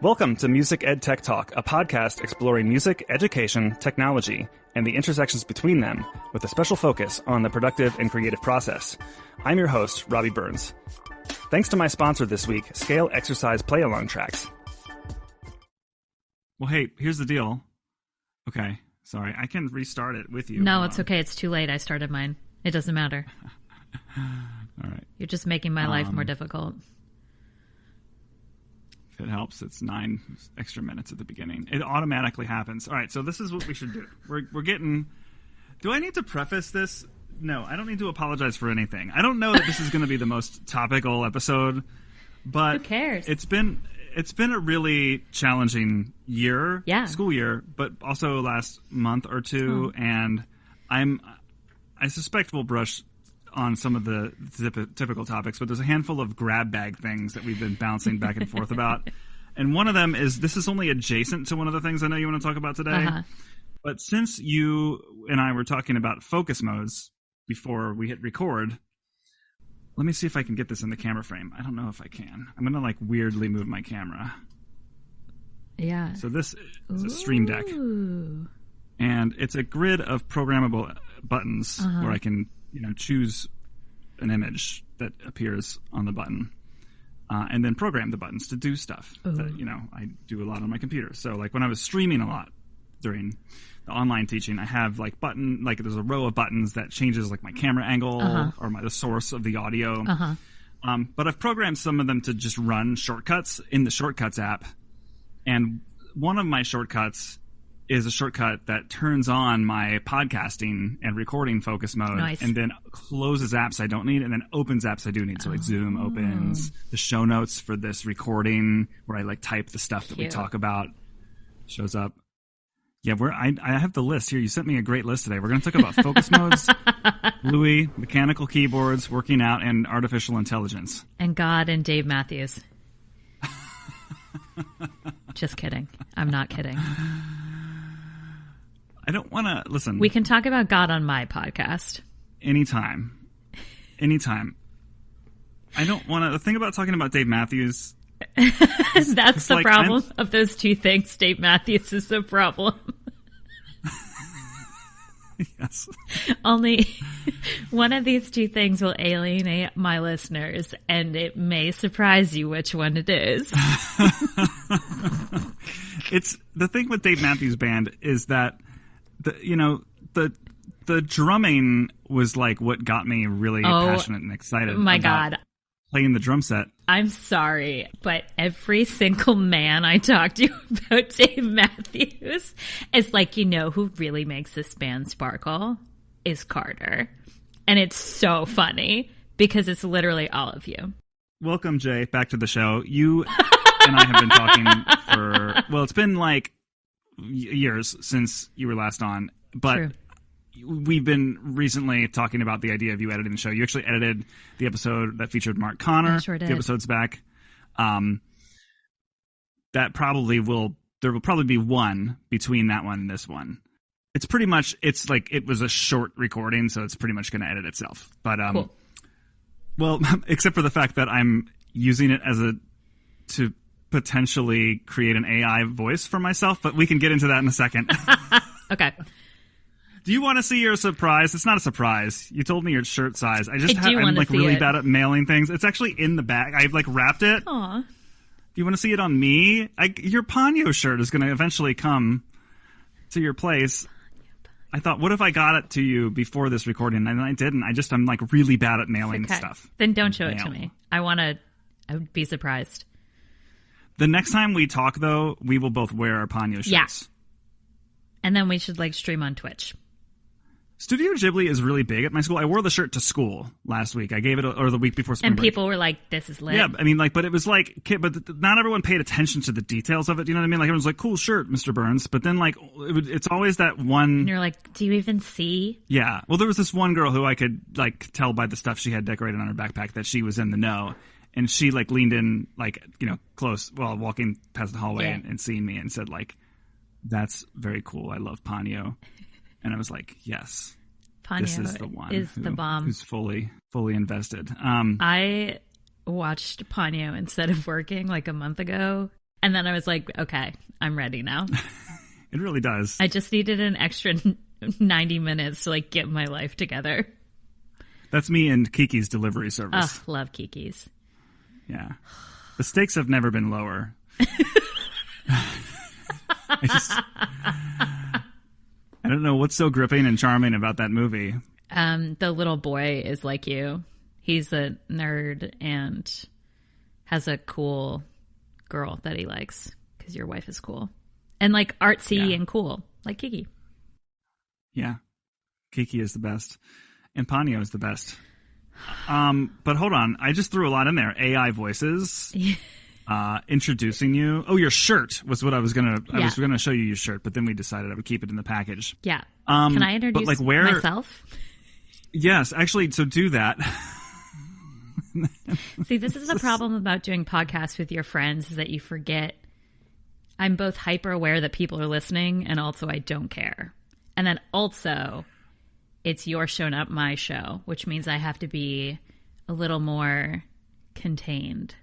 Welcome to Music Ed Tech Talk, a podcast exploring music, education, technology, and the intersections between them, with a special focus on the productive and creative process. I'm your host, Robbie Burns. Thanks to my sponsor this week, Scale Exercise Play-Along Tracks. Well, hey, here's the deal. Okay, sorry, I can restart it with you. No, it's okay. It's too late. I started mine. It doesn't matter. All right. You're just making my life more difficult. If it helps, it's 9 extra minutes at the beginning. It automatically happens. All right, so this is what we should do. We're getting... Do I need to preface this? No, I don't need to apologize for anything. I don't know that this is going to be the most topical episode, but... Who cares? It's been a really challenging year, school year, but also last month or two, and I suspect we'll brush on some of the typical topics, but there's a handful of grab bag things that we've been bouncing back and forth about. And one of them is, this is only adjacent to one of the things I know you want to talk about today. But since you and I were talking about focus modes before we hit record, let me see if I can get this in the camera frame. I don't know if I can. I'm going to weirdly move my camera. Yeah. So this is a Stream Deck. And it's a grid of programmable buttons where I can choose an image that appears on the button, and then program the buttons to do stuff that, I do a lot on my computer. So when I was streaming a lot during the online teaching, I have there's a row of buttons that changes my camera angle or the source of the audio. But I've programmed some of them to just run shortcuts in the Shortcuts app. And one of my shortcuts is a shortcut that turns on my podcasting and recording focus mode, and then closes apps I don't need, and then opens apps I do need. So Zoom opens, the show notes for this recording where I type the stuff that we talk about shows up. Yeah, I have the list here. You sent me a great list today. We're going to talk about focus modes, Bluey, mechanical keyboards, working out, and artificial intelligence. And God and Dave Matthews. Just kidding. I'm not kidding. I don't want to listen. We can talk about God on my podcast. Anytime. I don't want to. The thing about talking about Dave Matthews. That's the problem of those two things. Dave Matthews is the problem. Yes. Only one of these two things will alienate my listeners, and it may surprise you which one it is. It's the thing with Dave Matthews Band is that the drumming was what got me really passionate and excited. My God. Playing the drum set. I'm sorry, but every single man I talk to about Dave Matthews is who really makes this band sparkle is Carter. And it's so funny because it's literally all of you. Welcome, Jay, back to the show. You and I have been talking it's been years since you were last on, but True. We've been recently talking about the idea of you editing the show. You actually edited the episode that featured Mark Connor. I sure did. The episode's back. There will probably be one between that one and this one. It's pretty much, it was a short recording, so it's pretty much going to edit itself. But, cool. Well, except for the fact that I'm using it to potentially create an AI voice for myself, but we can get into that in a second. Okay. Do you want to see your surprise? It's not a surprise. You told me your shirt size. I'm really bad at mailing things. It's actually in the bag. I've wrapped it. Aw. Do you want to see it on me? Your Ponyo shirt is going to eventually come to your place. I thought, what if I got it to you before this recording? And I didn't. I'm really bad at mailing stuff. Then don't show it to me. I would be surprised. The next time we talk, though, we will both wear our Ponyo shirts. Yeah. And then we should stream on Twitch. Studio Ghibli is really big at my school. I wore the shirt to school last week. I gave it, or the week before spring break. And people were like, this is lit. Yeah, but it was but not everyone paid attention to the details of it. You know what I mean? Everyone's like, cool shirt, Mr. Burns. But then, it's always that one. And you're like, do you even see? Yeah. Well, there was this one girl who I could, tell by the stuff she had decorated on her backpack that she was in the know. And she, leaned in, close while walking past the hallway and seeing me and said, that's very cool. I love Ponyo. And I was like, yes, Ponyo this is the one the bomb. Who's fully invested. I watched Ponyo instead of working a month ago, And then I was like, okay, I'm ready now. It really does. I just needed an extra 90 minutes to like get my life together. That's me and Kiki's delivery service. Oh, love Kiki's. Yeah. The stakes have never been lower. I don't know what's so gripping and charming about that movie. The little boy is like you. He's a nerd and has a cool girl that he likes because your wife is cool. And like artsy and cool, like Kiki. Yeah. Kiki is the best. And Ponyo is the best. But hold on. I just threw a lot in there. AI voices. Introducing you. Oh, your shirt was what I was gonna. I was gonna show you your shirt, but then we decided I would keep it in the package. Yeah. Can I introduce myself? Yes, actually. So do that. See, this is the problem about doing podcasts with your friends is that you forget. I'm both hyper aware that people are listening, and also I don't care. And then also, it's your show, not my show, which means I have to be a little more contained.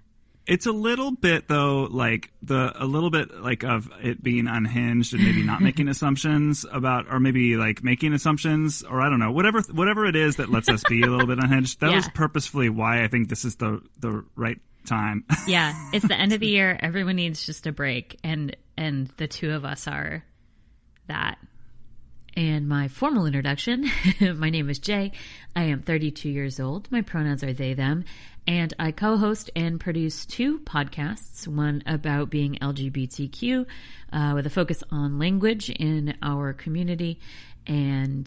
It's a little bit though, like of it being unhinged and maybe not making assumptions about, or maybe like making assumptions, or I don't know, whatever it is that lets us be a little bit unhinged. That was purposefully why I think this is the right time. Yeah, it's the end of the year. Everyone needs just a break, and the two of us are that. And my formal introduction, my name is Jaye. I am 32 years old. My pronouns are they, them. And I co-host and produce two podcasts, one about being LGBTQ with a focus on language in our community, and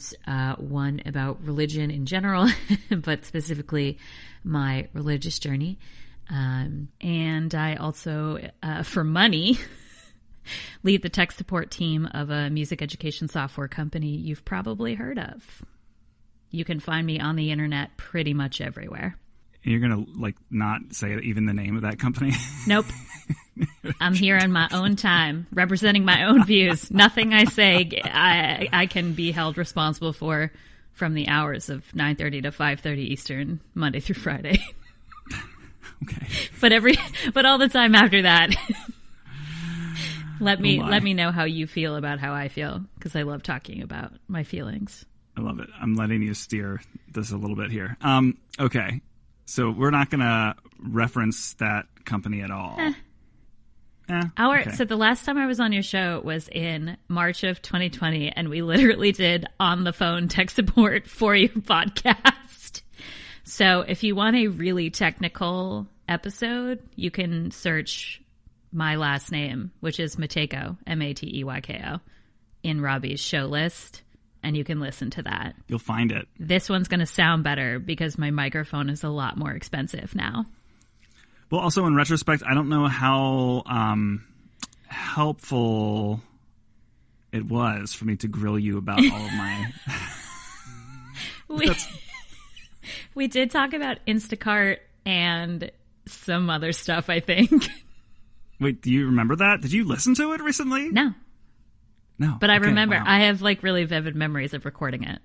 one about religion in general, but specifically my religious journey. And I also, for money, lead the tech support team of a music education software company you've probably heard of. You can find me on the internet pretty much everywhere. You're going to like not say even the name of that company? Nope. I'm here on my own time, representing my own views. Nothing I say I can be held responsible for from the hours of 9:30 to 5:30 Eastern, Monday through Friday. Okay. But all the time after that. Let me know how you feel about how I feel, because I love talking about my feelings. I love it. I'm letting you steer this a little bit here. Okay. So we're not going to reference that company at all. Okay. So the last time I was on your show was in March of 2020, and we literally did on the phone tech support for your podcast. So if you want a really technical episode, you can search my last name, which is Mateyko, Mateyko, in Robbie's show list, and you can listen to that. You'll find it. This one's going to sound better because my microphone is a lot more expensive now. Well, also in retrospect, I don't know how helpful it was for me to grill you about all of my... We did talk about Instacart and some other stuff, I think. Wait, do you remember that? Did you listen to it recently? No. But I remember. Wow. I have like really vivid memories of recording it.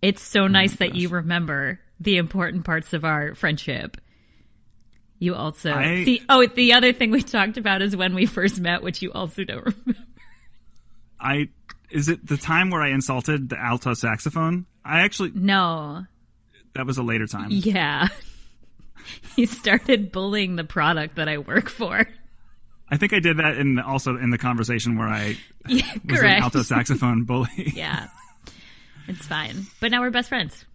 It's so nice that you remember the important parts of our friendship. You also the other thing we talked about is when we first met, which you also don't remember. Is it the time where I insulted the alto saxophone? No. That was a later time. Yeah. You started bullying the product that I work for. I think I did that also in the conversation where I was correct. an alto saxophone bully. Yeah. It's fine. But now we're best friends.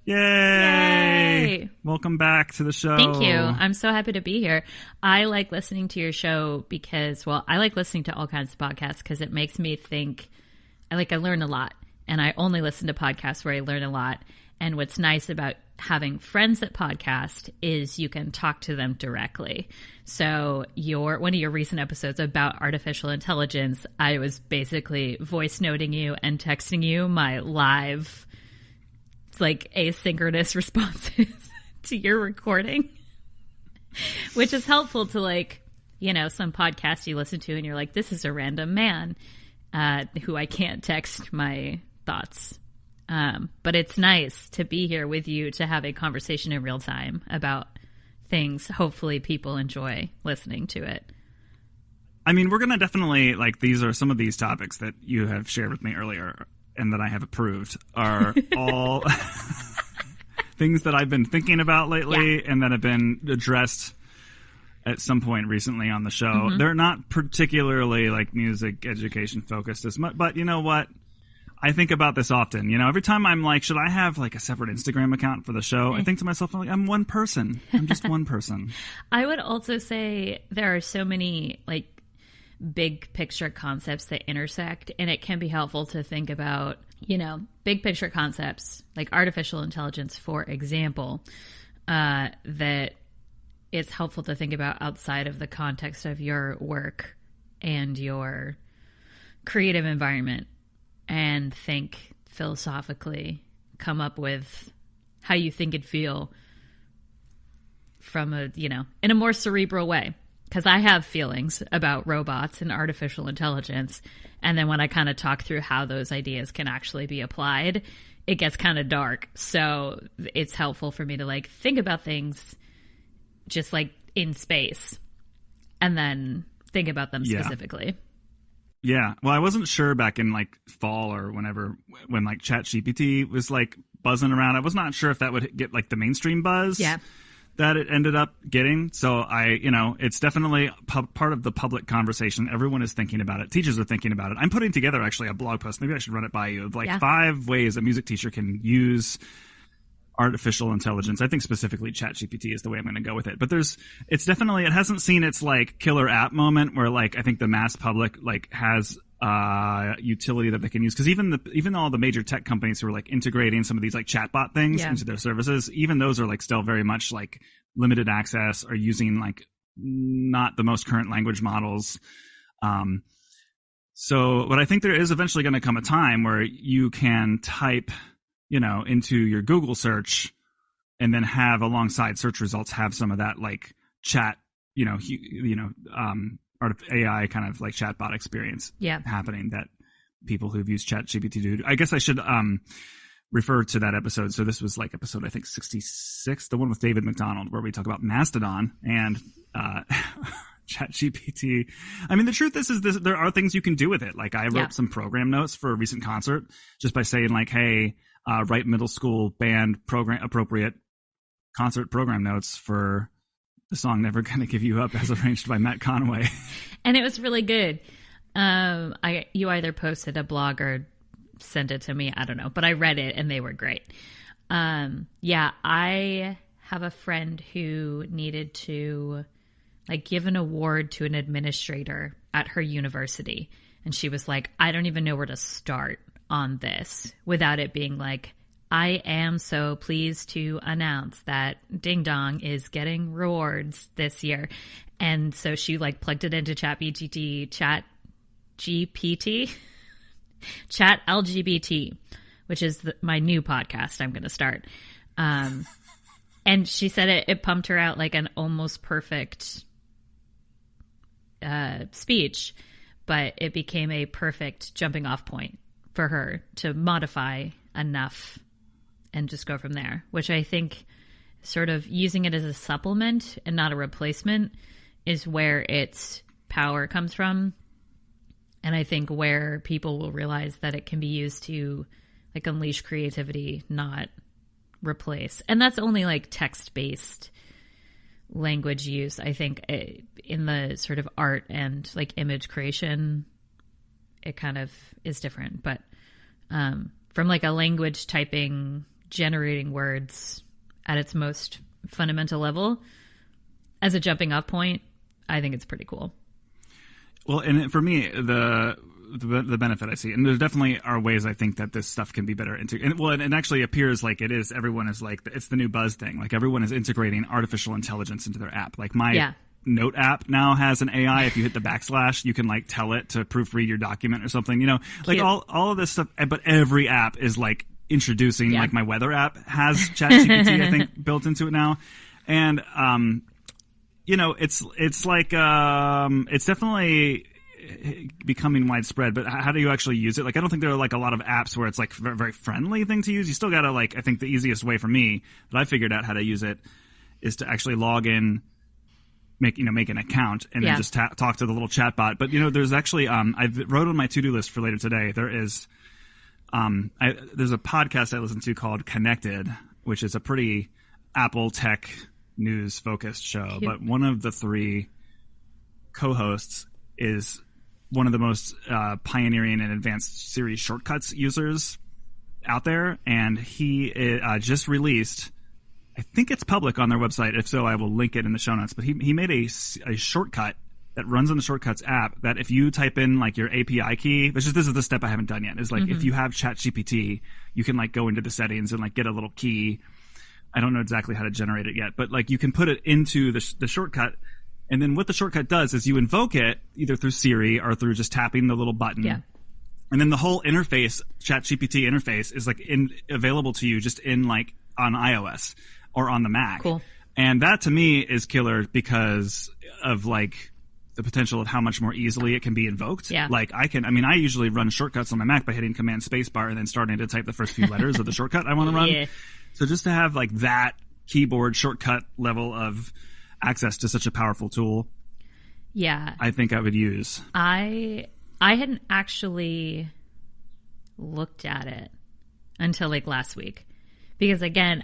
Yay! Welcome back to the show. Thank you. I'm so happy to be here. I like listening to your show because, I like listening to all kinds of podcasts because it makes me think, I learn a lot. And I only listen to podcasts where I learn a lot. And what's nice about having friends that podcast is you can talk to them directly. So one of your recent episodes about artificial intelligence, I was basically voice noting you and texting you my live, asynchronous responses to your recording, which is helpful to some podcasts you listen to and you're like, this is a random man who I can't text my thoughts. But it's nice to be here with you to have a conversation in real time about things. Hopefully people enjoy listening to it. I mean, we're going to definitely, like, these are some of these topics that you have shared with me earlier and that I have approved are all things that I've been thinking about lately and that have been addressed at some point recently on the show. Mm-hmm. They're not particularly, like, music education focused as much, but you know what? I think about this often. You know, every time I'm like, should I have like a separate Instagram account for the show? I think to myself, I'm like, I'm one person. I'm just one person. I would also say there are so many like big picture concepts that intersect, and it can be helpful to think about, you know, big picture concepts like artificial intelligence, for example, that it's helpful to think about outside of the context of your work and your creative environment. And think philosophically, come up with how you think it'd feel from a, you know, in a more cerebral way. Because I have feelings about robots and artificial intelligence. And then when I kind of talk through how those ideas can actually be applied, it gets kind of dark. So it's helpful for me to like think about things just like in space and then think about them specifically. Yeah. Well, I wasn't sure back in like fall or whenever when like ChatGPT was like buzzing around. I was not sure if that would get like the mainstream buzz that it ended up getting. So it's definitely part of the public conversation. Everyone is thinking about it. Teachers are thinking about it. I'm putting together actually a blog post. Maybe I should run it by you of like 5 ways a music teacher can use artificial intelligence. I think specifically ChatGPT is the way I'm going to go with it. But it hasn't seen its like killer app moment where like I think the mass public like has utility that they can use, because even all the major tech companies who are like integrating some of these like chatbot things into their services, even those are like still very much like limited access or using like not the most current language models. But I think there is eventually going to come a time where you can type into your Google search and then have alongside search results have some of that like chat, AI kind of like chatbot experience happening that people who've used ChatGPT do. I guess I should refer to that episode. So this was like episode, I think 66, the one with David McDonald, where we talk about Mastodon and ChatGPT. I mean, the truth is there are things you can do with it. Like I wrote some program notes for a recent concert just by saying like, hey, write middle school band program appropriate concert program notes for the song Never Gonna Give You Up as arranged by Matt Conway. And it was really good. You either posted a blog or sent it to me. I don't know, but I read it and they were great. I have a friend who needed to like give an award to an administrator at her university. And she was like, I don't even know where to start on this without it being like, I am so pleased to announce that Ding Dong is getting rewards this year. And so she like plugged it into Chat LGBT, which is my new podcast I'm going to start. And she said it pumped her out like an almost perfect speech, but it became a perfect jumping off point for her to modify enough and just go from there, which I think sort of using it as a supplement and not a replacement is where its power comes from. And I think where people will realize that it can be used to like unleash creativity, not replace. And that's only like text-based language use. I think in the sort of art and like image creation, it kind of is different. But from like a language typing, generating words at its most fundamental level as a jumping off point, I think it's pretty cool. Well, and for me, the benefit I see, and there definitely are ways I think that this stuff can be better integrated. And it actually appears like it is. Everyone is like, it's the new buzz thing. Like everyone is integrating artificial intelligence into their app. Like my Note app now has an AI. If you hit the backslash, you can like tell it to proofread your document or something. Like all of this stuff. But every app is like introducing. Like my weather app has ChatGPT, I think, built into it now, and it's like it's definitely becoming widespread. But how do you actually use it? Like I don't think there are like a lot of apps where it's like a very friendly thing to use. You still gotta like, I think the easiest way for me that I figured out how to use it is to actually log in make an account and then just talk to the little chat bot. But there's actually I've wrote on my to-do list for later today. There is there's a podcast I listen to called Connected, which is a pretty Apple tech news focused show. But one of the three co-hosts is one of the most pioneering and advanced Siri shortcuts users out there, and he just released, I think it's public on their website. If so, I will link it in the show notes. But he made a shortcut that runs on the Shortcuts app that if you type in like your API key, this is the step I haven't done yet, is like if you have ChatGPT, you can like go into the settings and like get a little key. I don't know exactly how to generate it yet, but like you can put it into the shortcut. And then what the shortcut does is you invoke it either through Siri or through just tapping the little button. Yeah. And then the whole interface, ChatGPT interface, is like available to you just in like on iOS or on the Mac. Cool. And that to me is killer because of like the potential of how much more easily it can be invoked. Yeah. Like I usually run shortcuts on my Mac by hitting Command Spacebar and then starting to type the first few letters of the shortcut I want to run. Yeah. So just to have like that keyboard shortcut level of access to such a powerful tool. Yeah. I think I would use. I hadn't actually looked at it until like last week because again,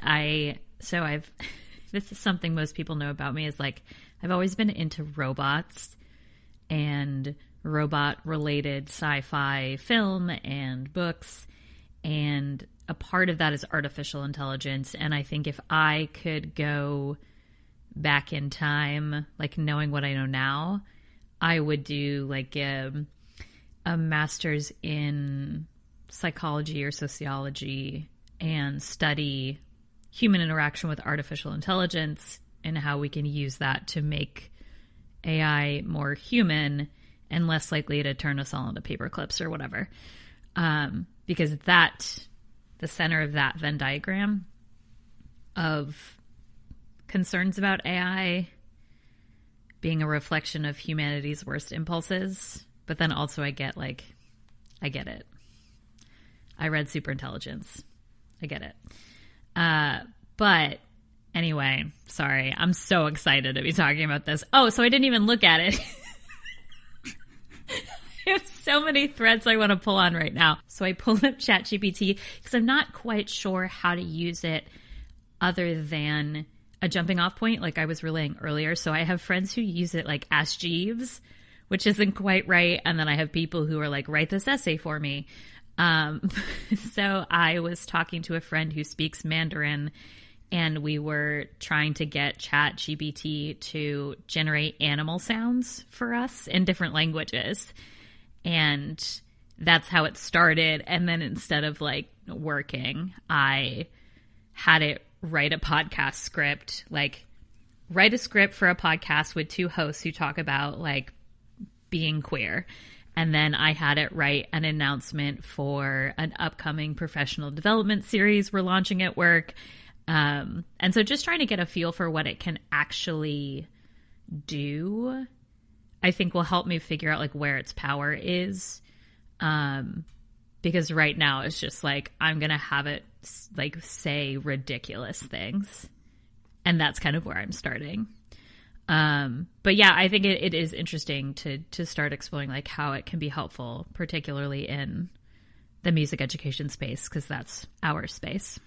this is something most people know about me is like, I've always been into robots and robot related sci-fi film and books. And a part of that is artificial intelligence. And I think if I could go back in time, like knowing what I know now, I would do like a master's in psychology or sociology and study human interaction with artificial intelligence and how we can use that to make AI more human and less likely to turn us all into paper clips or whatever. Because the center of that Venn diagram of concerns about AI being a reflection of humanity's worst impulses, but then also I get it. I read Superintelligence. I get it. But anyway, sorry. I'm so excited to be talking about this. Oh, so I didn't even look at it. I have so many threads I want to pull on right now. So I pulled up ChatGPT because I'm not quite sure how to use it other than a jumping off point like I was relaying earlier. So I have friends who use it like Ask Jeeves, which isn't quite right. And then I have people who are like, write this essay for me. So I was talking to a friend who speaks Mandarin and we were trying to get ChatGPT to generate animal sounds for us in different languages. And that's how it started. And then instead of like working, I had it write a podcast script, like write a script for a podcast with two hosts who talk about like being queer. And then I had it write an announcement for an upcoming professional development series we're launching at work. And so just trying to get a feel for what it can actually do, I think will help me figure out like where its power is. Because right now it's just like, I'm going to have it like say ridiculous things. And that's kind of where I'm starting. But yeah, I think it is interesting to start exploring like how it can be helpful, particularly in the music education space, because that's our space.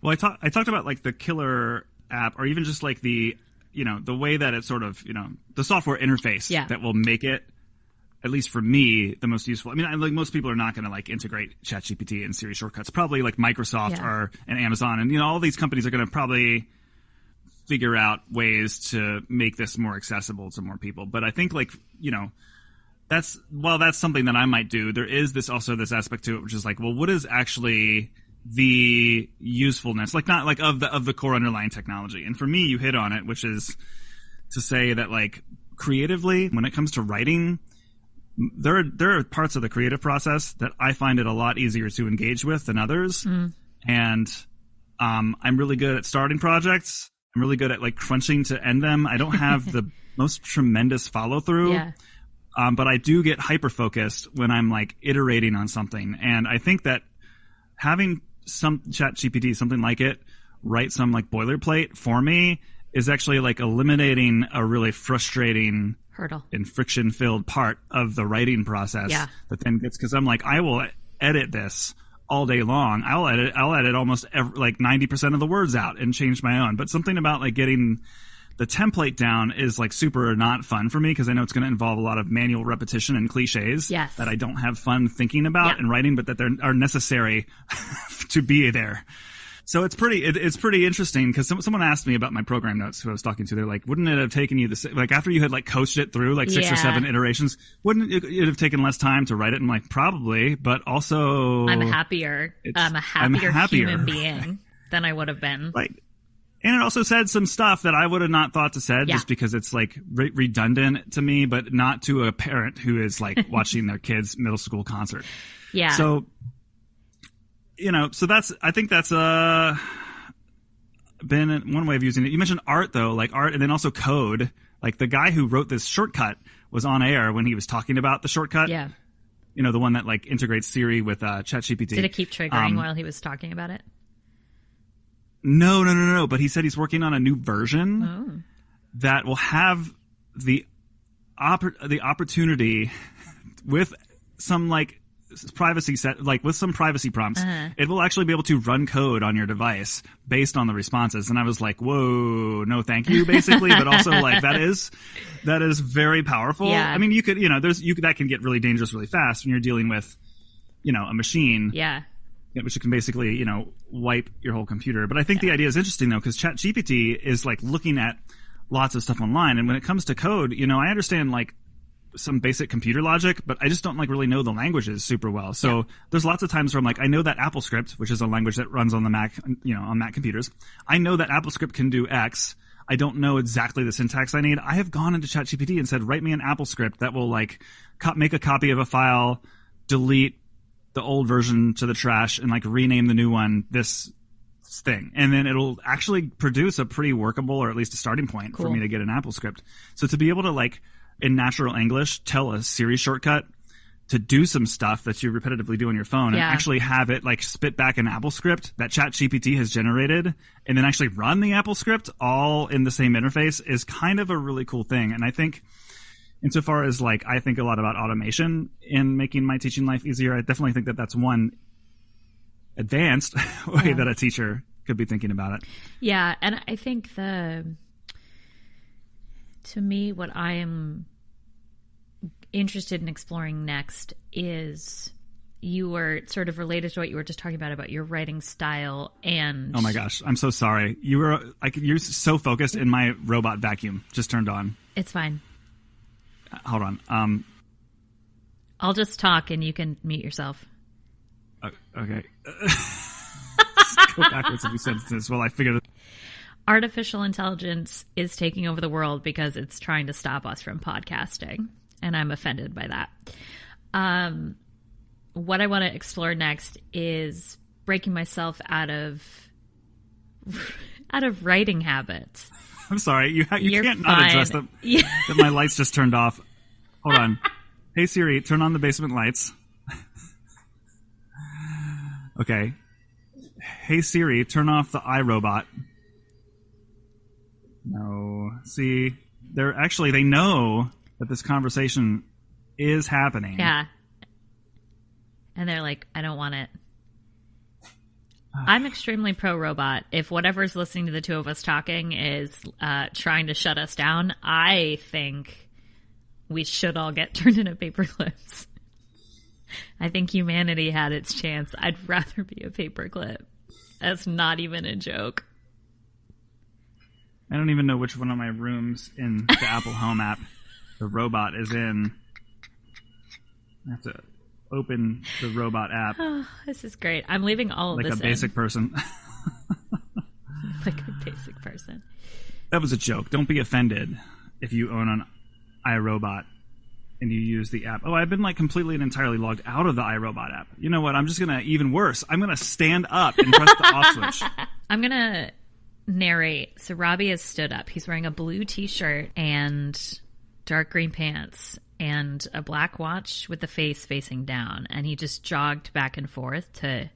Well, I talked about like the killer app, or even just like the way that it sort of, the software interface that will make it, at least for me, the most useful. I mean, like most people are not going to like integrate ChatGPT and Siri shortcuts. Probably like Microsoft and Amazon and all these companies are going to probably figure out ways to make this more accessible to more people. But I think like, that's something that I might do. There is this aspect to it, which is like, well, what is actually the usefulness, like not like of the core underlying technology? And for me, you hit on it, which is to say that like creatively, when it comes to writing, there are parts of the creative process that I find it a lot easier to engage with than others. And I'm really good at starting projects. I'm really good at like crunching to end them. I don't have the most tremendous follow through, but I do get hyper focused when I'm like iterating on something. And I think that having some ChatGPT, something like it, write some like boilerplate for me is actually like eliminating a really frustrating hurdle and friction-filled part of the writing process. Yeah. That then gets, because I'm like, I will edit this all day long. I'll edit almost like 90% of the words out and change my own. But something about like getting the template down is like super not fun for me, because I know it's going to involve a lot of manual repetition and cliches that I don't have fun thinking about and writing, but that are necessary to be there. So it's pretty interesting, because someone asked me about my program notes who I was talking to. They're like, wouldn't it have taken you like after you had like coached it through like 6 or 7 iterations, wouldn't it have taken less time to write it? And I'm like, probably, but also I'm a happier human being than I would have been. Right. And it also said some stuff that I would have not thought to said just because it's like redundant to me, but not to a parent who is like watching their kid's middle school concert. Yeah. So, so I think that's been one way of using it. You mentioned art though, like art, and then also code. Like the guy who wrote this shortcut was on air when he was talking about the shortcut. Yeah. The one that like integrates Siri with ChatGPT. Did it keep triggering while he was talking about it? No. But he said he's working on a new version that will have the opportunity with some like privacy with some privacy prompts. It will actually be able to run code on your device based on the responses. And I was like, whoa, no, thank you, basically. But also like that is very powerful. Yeah. I mean, you could, that can get really dangerous really fast when you're dealing with, a machine. Yeah. Which can basically, wipe your whole computer. But I think the idea is interesting, though, because ChatGPT is, like, looking at lots of stuff online. And when it comes to code, I understand, like, some basic computer logic, but I just don't, like, really know the languages super well. So there's lots of times where I'm like, I know that AppleScript, which is a language that runs on the Mac, on Mac computers. I know that AppleScript can do X. I don't know exactly the syntax I need. I have gone into ChatGPT and said, write me an AppleScript that will, like, make a copy of a file, delete the old version to the trash, and like rename the new one this thing, and then it'll actually produce a pretty workable, or at least a starting point for me to get an AppleScript. So to be able to like in natural English tell a Siri shortcut to do some stuff that you repetitively do on your phone and actually have it like spit back an AppleScript that ChatGPT has generated, and then actually run the AppleScript all in the same interface is kind of a really cool thing. And I think insofar as like I think a lot about automation in making my teaching life easier, I definitely think that that's one advanced way that a teacher could be thinking about it. Yeah, and I think to me, what I am interested in exploring next is, you were sort of related to what you were just talking about your writing style. And oh my gosh, I'm so sorry. You're so focused, and my robot vacuum just turned on. It's fine. Hold on. I'll just talk and you can mute yourself. Okay. Go backwards a few sentences while I figure it. Artificial intelligence is taking over the world because it's trying to stop us from podcasting, and I'm offended by that. What I want to explore next is breaking myself out of writing habits. I'm sorry. You can't not address them. That my lights just turned off. Hold on. Hey Siri, turn on the basement lights. Okay. Hey Siri, turn off the iRobot. No. See, they know that this conversation is happening. Yeah. And they're like, I don't want it. I'm extremely pro-robot. If whatever's listening to the two of us talking is trying to shut us down, I think we should all get turned into paper clips. I think humanity had its chance. I'd rather be a paperclip. That's not even a joke. I don't even know which one of my rooms in the Apple Home app the robot is in. I have to open the robot app. Oh, this is great. I'm leaving all of this in. Like a basic person. Like a basic person. That was a joke. Don't be offended if you own an iRobot and you use the app. Oh, I've been like completely and entirely logged out of the iRobot app. You know what? I'm just going to, even worse, I'm going to stand up and press the off switch. I'm going to narrate. So Robbie has stood up. He's wearing a blue t-shirt and dark green pants and a black watch with the face facing down. And he just jogged back and forth to...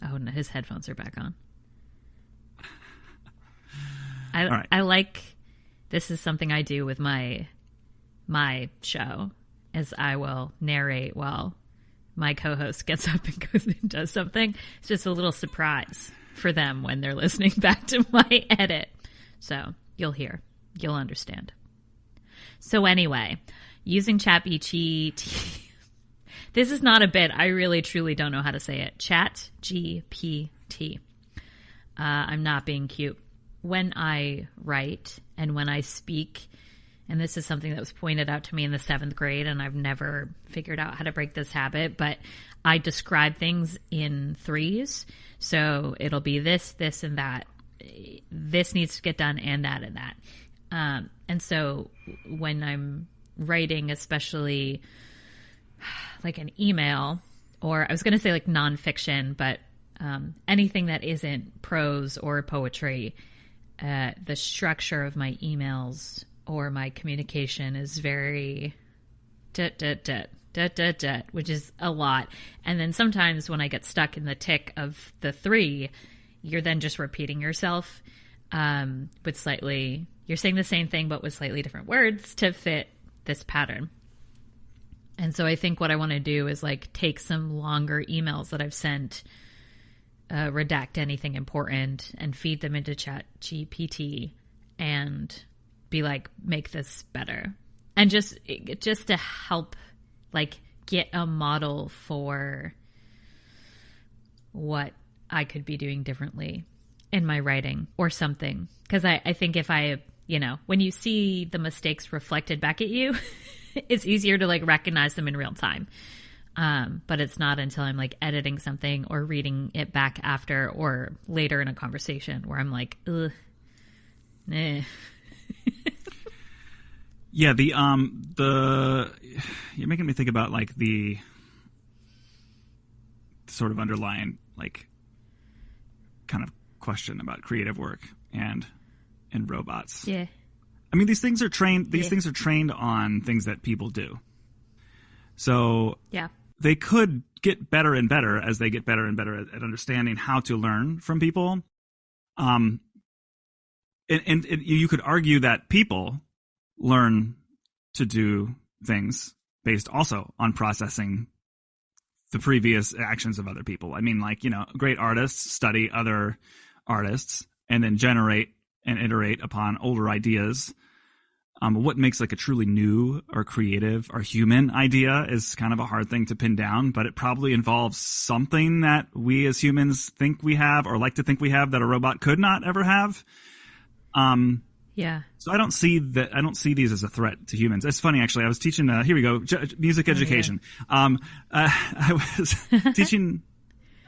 Oh, no, his headphones are back on. I All right. I like this is something I do with my show, is I will narrate while my co-host gets up and goes and does something. It's just a little surprise for them when they're listening back to my edit. So you'll understand. So anyway, using ChatGPT. This is not a bit. I really, truly don't know how to say it. ChatGPT. I'm not being cute. When I write and when I speak, and this is something that was pointed out to me in the 7th grade, and I've never figured out how to break this habit, but I describe things in threes. So it'll be this, this, and that. This needs to get done, and that, and that. And so when I'm writing, especially like an email, or I was going to say like nonfiction, but anything that isn't prose or poetry, the structure of my emails or my communication is very which is a lot. And then sometimes when I get stuck in the tick of the 3, you're then just repeating yourself with slightly, you're saying the same thing but with slightly different words to fit this pattern. And so I think what I want to do is like take some longer emails that I've sent, redact anything important, and feed them into ChatGPT and be like, make this better. And just to help like get a model for what I could be doing differently in my writing or something. Because I think if I, when you see the mistakes reflected back at you, it's easier to like recognize them in real time. But it's not until I'm like editing something or reading it back after or later in a conversation where I'm like, ugh, eh. Yeah, you're making me think about like the sort of underlying like kind of question about creative work and robots. Yeah. I mean, these things are trained on things that people do. So yeah, they could get better and better as they get better and better at understanding how to learn from people. And you could argue that people learn to do things based also on processing the previous actions of other people. I mean, like, great artists study other artists and then generate and iterate upon older ideas. What makes like a truly new or creative or human idea is kind of a hard thing to pin down, but it probably involves something that we as humans think we have or like to think we have that a robot could not ever have. Yeah. So I don't see these as a threat to humans. It's funny, actually. I was teaching, here we go, music education. Yeah. I was teaching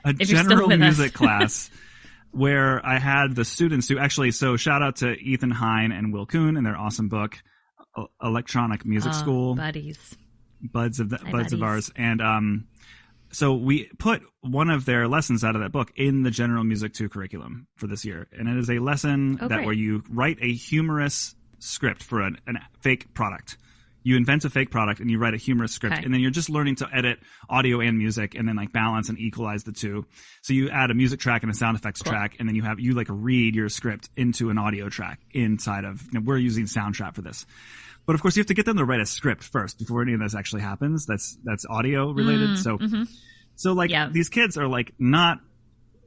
a general music class where I had the students who actually, so shout out to Ethan Hine and Will Kuhn and their awesome book, Electronic Music School. Buds of ours. And, so we put one of their lessons out of that book in the General Music 2 curriculum for this year. And it is a lesson where you write a humorous script for a fake product. You invent a fake product and you write a humorous script. And then you're just learning to edit audio and music and then like balance and equalize the two. So you add a music track and a sound effects track, and then you like read your script into an audio track inside of, we're using Soundtrap for this. But of course, you have to get them to write a script first before any of this actually happens. That's audio related. So like these kids are like not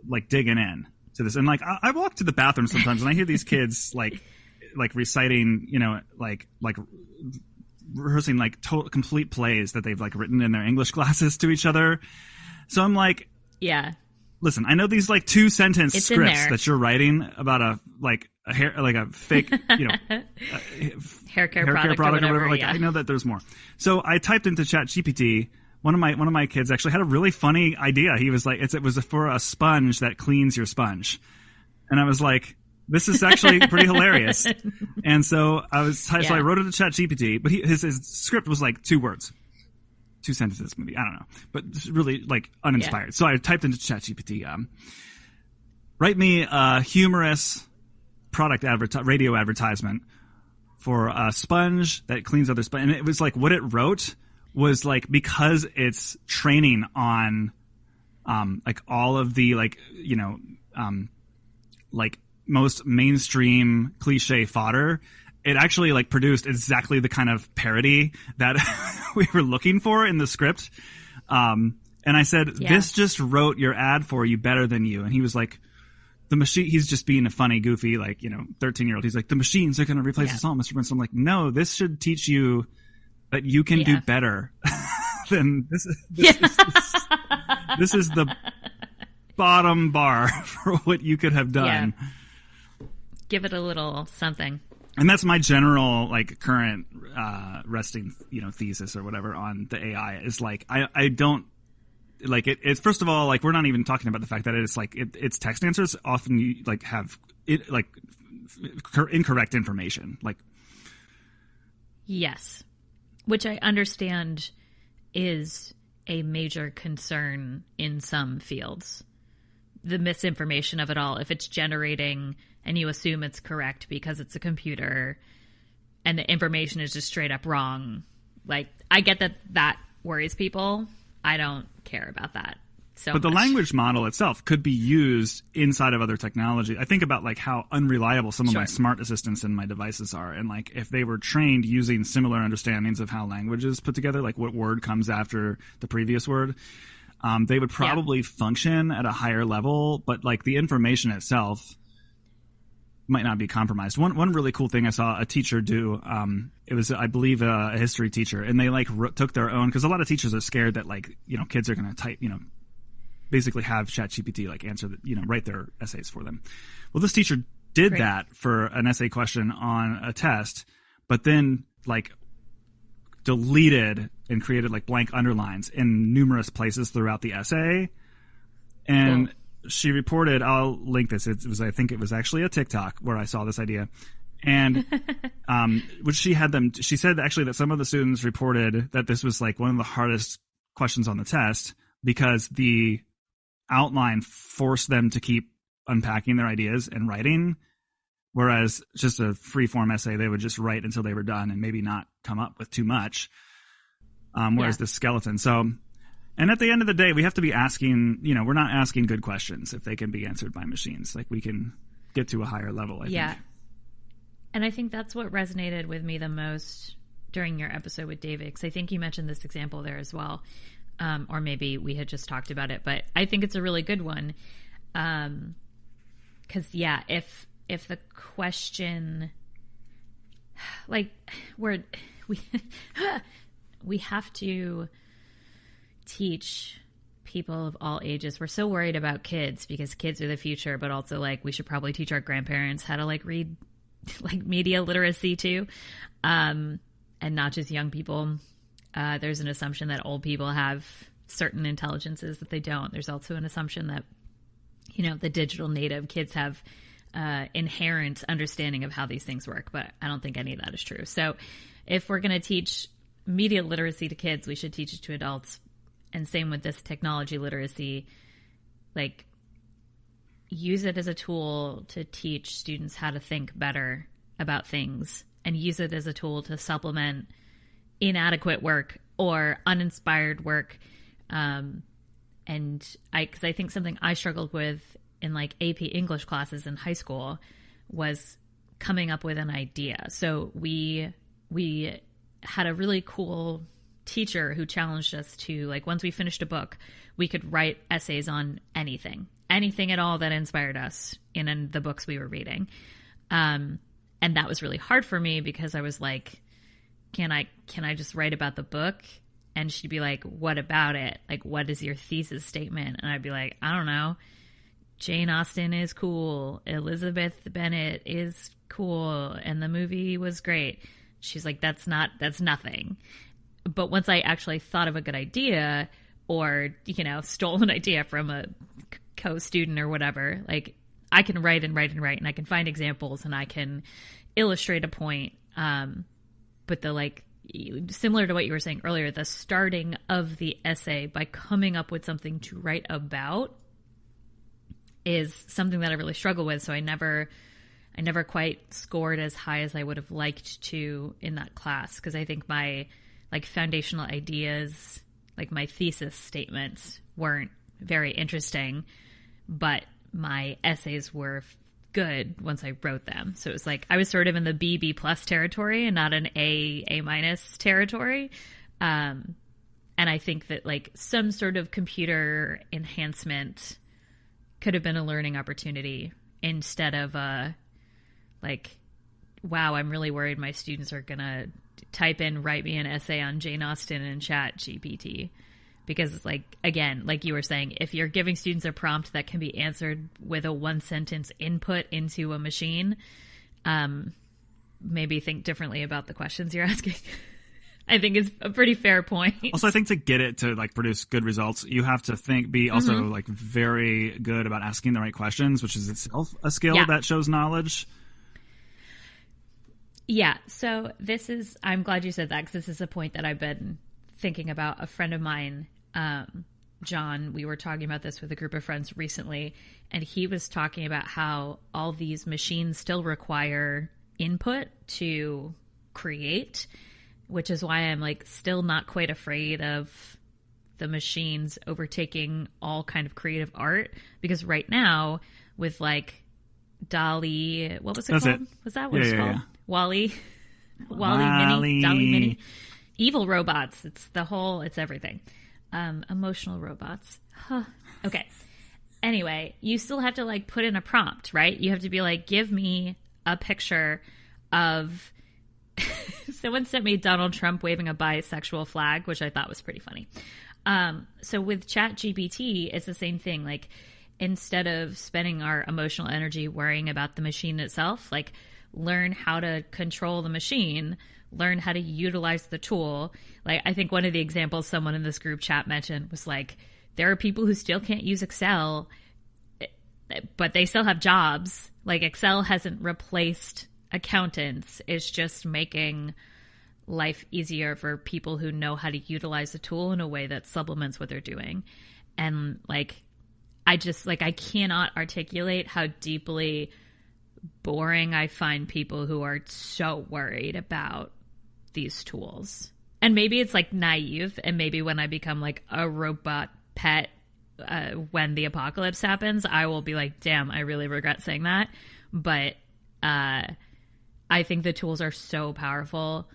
like digging in to this. And like I walk to the bathroom sometimes and I hear these kids like reciting, like rehearsing like complete plays that they've like written in their English classes to each other. So I'm like, yeah. Listen, I know these like 2-sentence scripts that you're writing about a fake, hair care product or whatever. Like I know that there's more. So I typed into ChatGPT. One of my kids actually had a really funny idea. He was like, it was for a sponge that cleans your sponge, and I was like, this is actually pretty hilarious. And so so I wrote it to ChatGPT, but his script was like 2 words. 2 sentences, maybe. I don't know. But really, like, uninspired. Yeah. So I typed into ChatGPT, write me a humorous product radio advertisement for a sponge that cleans other sponge. And it was like, what it wrote was like, because it's training on, like all of the, like, like most mainstream cliche fodder, it actually like produced exactly the kind of parody that we were looking for in the script. And I said, this just wrote your ad for you better than you. And he was like, the machine, he's just being a funny, goofy, like, 13-year-old. He's like, the machines are going to replace us all, Mr. Prince. I'm like, no, this should teach you that you can do better than this. This is the bottom bar for what you could have done. Yeah. Give it a little something. And that's my general, like, current resting, thesis or whatever on the AI is like, I don't like it. It's first of all, like, we're not even talking about the fact that it's like its text answers often like have it like incorrect information. Like, yes, which I understand is a major concern in some fields. The misinformation of it all, if it's generating and you assume it's correct because it's a computer and the information is just straight up wrong. Like, I get that worries people. I don't care about that so But the much. language model itself could be used inside of other technology. I think about like how unreliable some of my smart assistants in my devices are. And like if they were trained using similar understandings of how language is put together, like what word comes after the previous word, they would probably function at a higher level, but like the information itself might not be compromised. One really cool thing I saw a teacher do, it was, I believe, a history teacher, and they like took their own, because a lot of teachers are scared that like, kids are going to type, basically have ChatGPT like answer, write their essays for them. Well, this teacher did that for an essay question on a test, but then like deleted and created like blank underlines in numerous places throughout the essay. And she reported, I'll link this. I think it was actually a TikTok where I saw this idea. And, which she said actually that some of the students reported that this was like one of the hardest questions on the test because the outline forced them to keep unpacking their ideas and writing. Whereas just a free form essay, they would just write until they were done and maybe not come up with too much. Whereas the skeleton. So, and at the end of the day, we have to be asking, we're not asking good questions if they can be answered by machines. Like we can get to a higher level, I think. And I think that's what resonated with me the most during your episode with David, because I think you mentioned this example there as well. Or maybe we had just talked about it, but I think it's a really good one. Because, if the question, like, we have to teach people of all ages. We're so worried about kids because kids are the future, but also like we should probably teach our grandparents how to like read like media literacy too, and not just young people. There's an assumption that old people have certain intelligences that they don't. There's also an assumption that the digital native kids have inherent understanding of how these things work, but I don't think any of that is true. So if we're going to teach media literacy to kids, we should teach it to adults. And same with this technology literacy, like use it as a tool to teach students how to think better about things and use it as a tool to supplement inadequate work or uninspired work. Because I think something I struggled with in like AP English classes in high school was coming up with an idea. So we had a really cool teacher who challenged us to, like, once we finished a book, we could write essays on anything at all that inspired us in the books we were reading. And that was really hard for me because I was like, can I just write about the book? And she'd be like, what about it? Like, what is your thesis statement? And I'd be like, I don't know. Jane Austen is cool. Elizabeth Bennet is cool. And the movie was great. She's like, that's nothing. But once I actually thought of a good idea or, stole an idea from a co-student or whatever, like I can write and I can find examples and I can illustrate a point. But similar to what you were saying earlier, the starting of the essay by coming up with something to write about is something that I really struggle with. So I never quite scored as high as I would have liked to in that class. Because I think my foundational ideas, like my thesis statements weren't very interesting, but my essays were good once I wrote them. So it was like I was sort of in the B plus territory and not an A minus territory. And I think that like some sort of computer enhancement could have been a learning opportunity instead of like, wow, I'm really worried my students are going to type in, write me an essay on Jane Austen in Chat GPT. Because it's like, again, like you were saying, if you're giving students a prompt that can be answered with a 1-sentence input into a machine, maybe think differently about the questions you're asking. I think it's a pretty fair point. Also, I think to get it to like produce good results, you have to be also like very good about asking the right questions, which is itself a skill that shows knowledge. Yeah. So I'm glad you said that, because this is a point that I've been thinking about. A friend of mine, John, we were talking about this with a group of friends recently, and he was talking about how all these machines still require input to create, which is why I'm like still not quite afraid of the machines overtaking all kind of creative art. Because right now with like DALL-E, what was it That's called? it. Was that what it's called? Yeah. WALL-E Mini, DALL-E Mini. Evil robots. It's everything. Emotional robots. Huh. Okay. Anyway, you still have to like put in a prompt, right? You have to be like, give me a picture of someone sent me Donald Trump waving a bisexual flag, which I thought was pretty funny. So with ChatGPT, it's the same thing. Like, instead of spending our emotional energy worrying about the machine itself, like learn how to control the machine, learn how to utilize the tool. Like, I think one of the examples someone in this group chat mentioned was like, there are people who still can't use Excel, but they still have jobs. Like, Excel hasn't replaced accountants. It's just making life easier for people who know how to utilize the tool in a way that supplements what they're doing. And like, I cannot articulate how deeply boring I find people who are so worried about these tools. And maybe it's like naive, and maybe when I become like a robot pet when the apocalypse happens, I will be like, damn, I really regret saying that. But I think the tools are so powerful,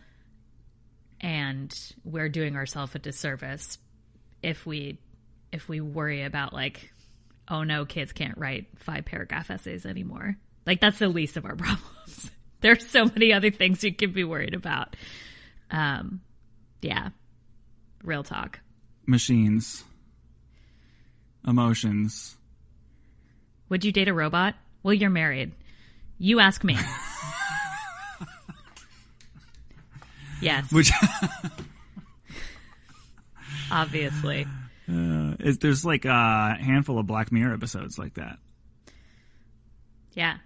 and we're doing ourselves a disservice if we worry about like, oh no, kids can't write 5-paragraph essays anymore. Like, that's the least of our problems. There's so many other things you can be worried about. Yeah. Real talk. Machines. Emotions. Would you date a robot? Well, you're married. You ask me. Yes. Obviously. There's like a handful of Black Mirror episodes like that. Yeah.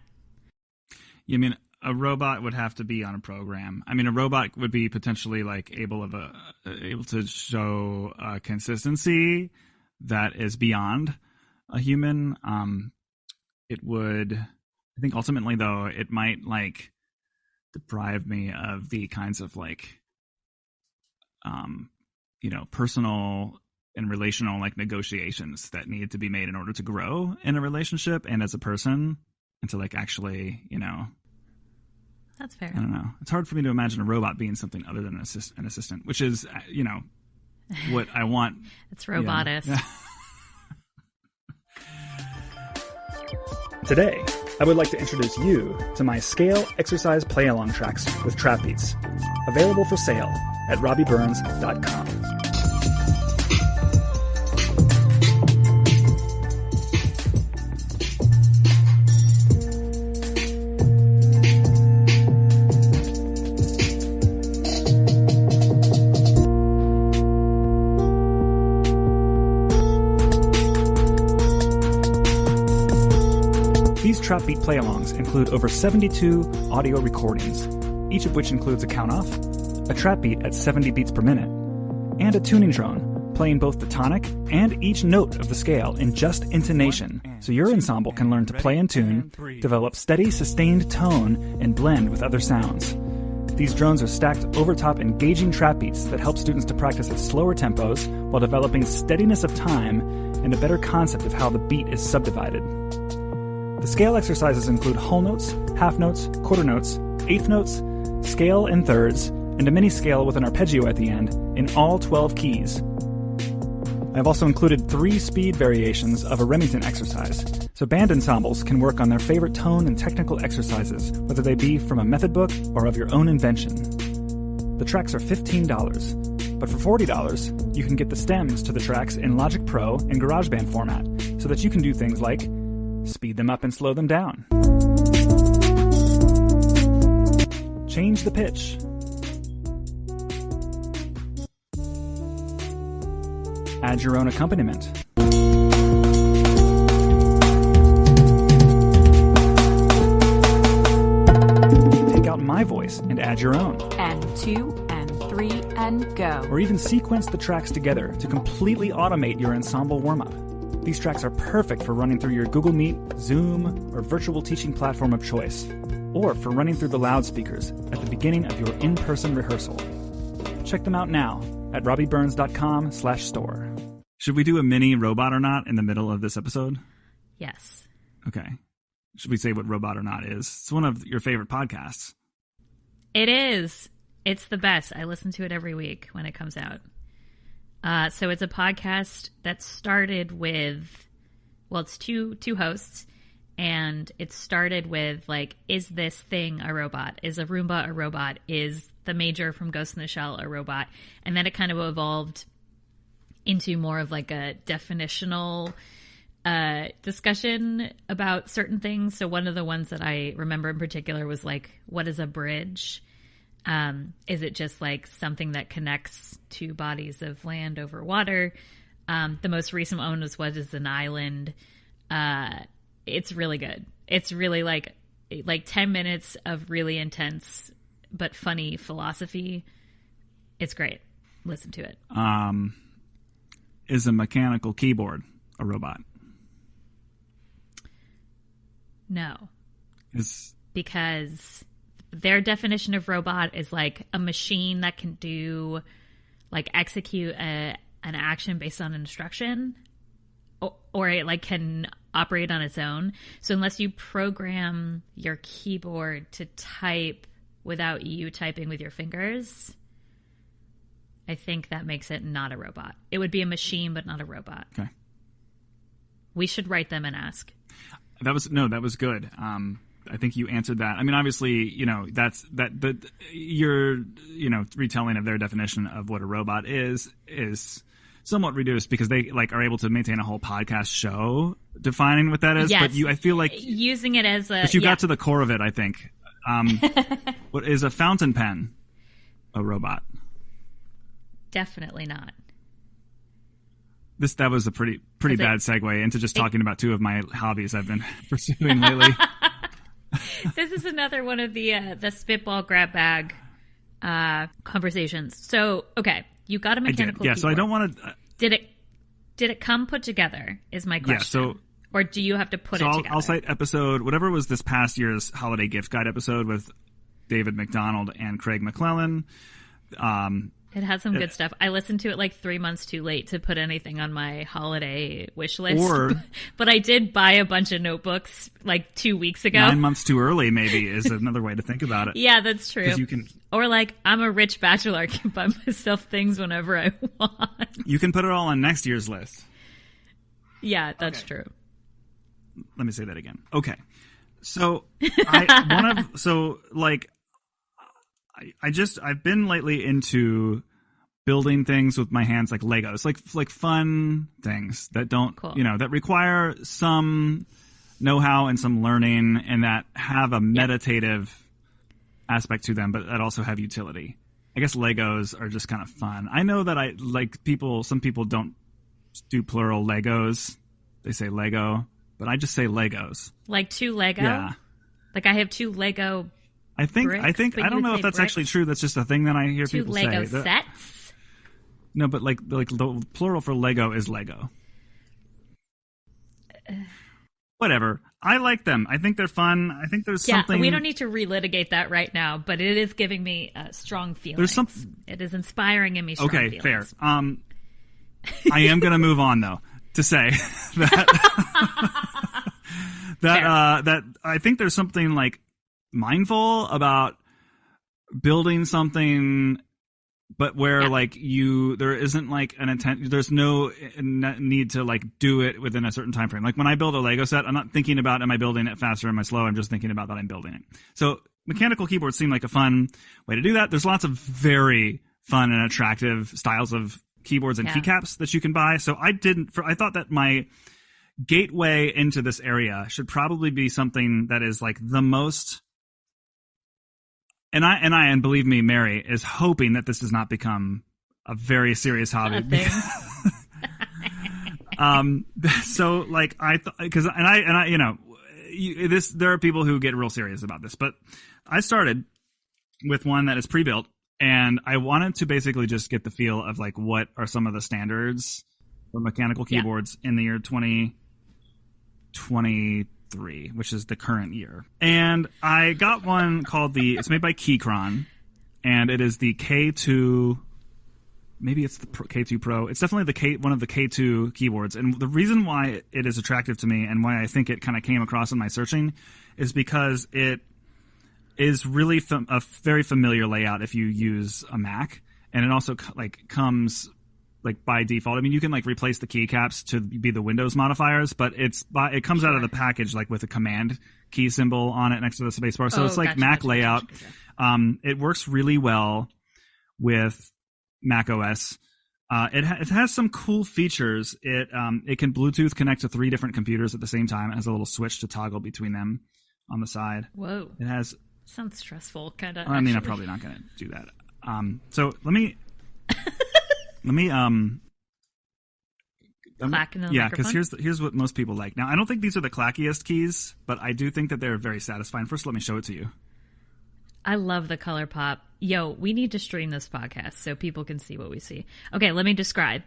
You mean a robot would have to be on a program? I mean, a robot would be potentially like able to show consistency that is beyond a human. It would, I think, ultimately though, it might like deprive me of the kinds of like, personal and relational like negotiations that need to be made in order to grow in a relationship and as a person, and to like actually, That's fair. I don't know. It's hard for me to imagine a robot being something other than an assistant, which is, what I want. It's robotist. Yeah. Today, I would like to introduce you to my scale exercise play-along tracks with trap beats, available for sale at robbieburns.com. These trap beat play-alongs include over 72 audio recordings, each of which includes a count-off, a trap beat at 70 beats per minute, and a tuning drone playing both the tonic and each note of the scale in just intonation, so your ensemble can learn to play in tune, develop steady, sustained tone, and blend with other sounds. These drones are stacked over top engaging trap beats that help students to practice at slower tempos while developing steadiness of time and a better concept of how the beat is subdivided. The scale exercises include whole notes, half notes, quarter notes, eighth notes, scale and thirds, and a mini scale with an arpeggio at the end in all 12 keys. I've also included 3 speed variations of a Remington exercise, so band ensembles can work on their favorite tone and technical exercises, whether they be from a method book or of your own invention. The tracks are $15, but for $40, you can get the stems to the tracks in Logic Pro and GarageBand format, so that you can do things like speed them up and slow them down, change the pitch, add your own accompaniment, take out my voice and add your own, and 2 and 3 and go, or even sequence the tracks together to completely automate your ensemble warm-up. These tracks are perfect for running through your Google Meet, Zoom, or virtual teaching platform of choice, or for running through the loudspeakers at the beginning of your in-person rehearsal. Check them out now at robbieburns.com/store. Should we do a mini Robot or Not in the middle of this episode? Yes. Okay. Should we say what Robot or Not is? It's one of your favorite podcasts. It is. It's the best. I listen to it every week when it comes out. So it's a podcast that started with, well, it's two hosts, and it started with, like, is this thing a robot? Is a Roomba a robot? Is the Major from Ghost in the Shell a robot? And then it kind of evolved into more of like a definitional discussion about certain things. So one of the ones that I remember in particular was like, what is a bridge? Is it just like something that connects two bodies of land over water? The most recent one was, what is an island? It's really good. It's really like 10 minutes of really intense but funny philosophy. It's great. Listen to it. Is a mechanical keyboard a robot? No. Is because their definition of robot is like a machine that can do, like, execute an action based on instruction, or it like can operate on its own. So unless you program your keyboard to type without you typing with your fingers, I think that makes it not a robot. It would be a machine, but not a robot. Okay. We should write them and ask. That was good. I think you answered that. I mean, obviously, your retelling of their definition of what a robot is somewhat reduced because they are able to maintain a whole podcast show defining what that is. Yes. But I feel like using it as a. But you got to the core of it, I think. What is a fountain pen a robot? Definitely not. That was a pretty bad segue into just talking about two of my hobbies I've been pursuing lately. This is another one of the spitball grab bag conversations. So, okay, you got a mechanical keyboard. So I don't want to... Did it come put together is my question. Yeah, or do you have to put it together? I'll cite episode, whatever was this past year's holiday gift guide episode with David McDonald and Craig McClellan. It had some good stuff. I listened to it like 3 months too late to put anything on my holiday wish list. But I did buy a bunch of notebooks like 2 weeks ago. 9 months too early, maybe, is another way to think about it. Yeah, that's true. Or like, I'm a rich bachelor. I can buy myself things whenever I want. You can put it all on next year's list. Yeah, that's true. Let me say that again. Okay. So, I've been lately into building things with my hands, like Legos, like fun things that don't, that require some know-how and some learning and that have a meditative aspect to them, but that also have utility. I guess Legos are just kind of fun. I know that some people don't do plural Legos. They say Lego, but I just say Legos. Like two Lego? Yeah. Like I have two Lego I think bricks, I don't know if that's bricks? Actually true. That's just a thing that I hear people say. Two Lego sets? No, but like the plural for Lego is Lego. Whatever. I like them. I think they're fun. I think there's something. We don't need to relitigate that right now, but it is giving me strong feelings. It is inspiring in me strong feelings. Okay, fair. I am going to move on, though, to say that that I think there's something like mindful about building something, but where like there isn't like an intent, there's no need to like do it within a certain time frame. Like when I build a Lego set, I'm not thinking about am I building it faster, am I slow? I'm just thinking about that I'm building it. So mechanical keyboards seem like a fun way to do that. There's lots of very fun and attractive styles of keyboards and keycaps that you can buy. So I thought that my gateway into this area should probably be something that is like the most. And believe me, Mary is hoping that this does not become a very serious hobby. So like there are people who get real serious about this, but I started with one that is pre-built, and I wanted to basically just get the feel of like what are some of the standards for mechanical keyboards in the year 2023, which is the current year. And I got one called it's made by Keychron, and it is the K2. Maybe it's the K2 Pro. It's definitely one of the K2 keyboards. And the reason why it is attractive to me and why I think it kind of came across in my searching is because it is really a very familiar layout if you use a Mac. And it also like comes like by default. I mean, you can like replace the keycaps to be the Windows modifiers, but it comes out of the package like with a command key symbol on it next to the spacebar. So it's like Mac layout. It works really well with Mac OS. It has some cool features. It can Bluetooth connect to 3 different computers at the same time. It has a little switch to toggle between them on the side. Whoa. It has. Sounds stressful, kind of. I mean, I'm probably not going to do that. So let me. Clack into the yeah, microphone? because here's what most people like. Now, I don't think these are the clackiest keys, but I do think that they're very satisfying. First, let me show it to you. I love the color pop. Yo, we need to stream this podcast so people can see what we see. Okay, let me describe.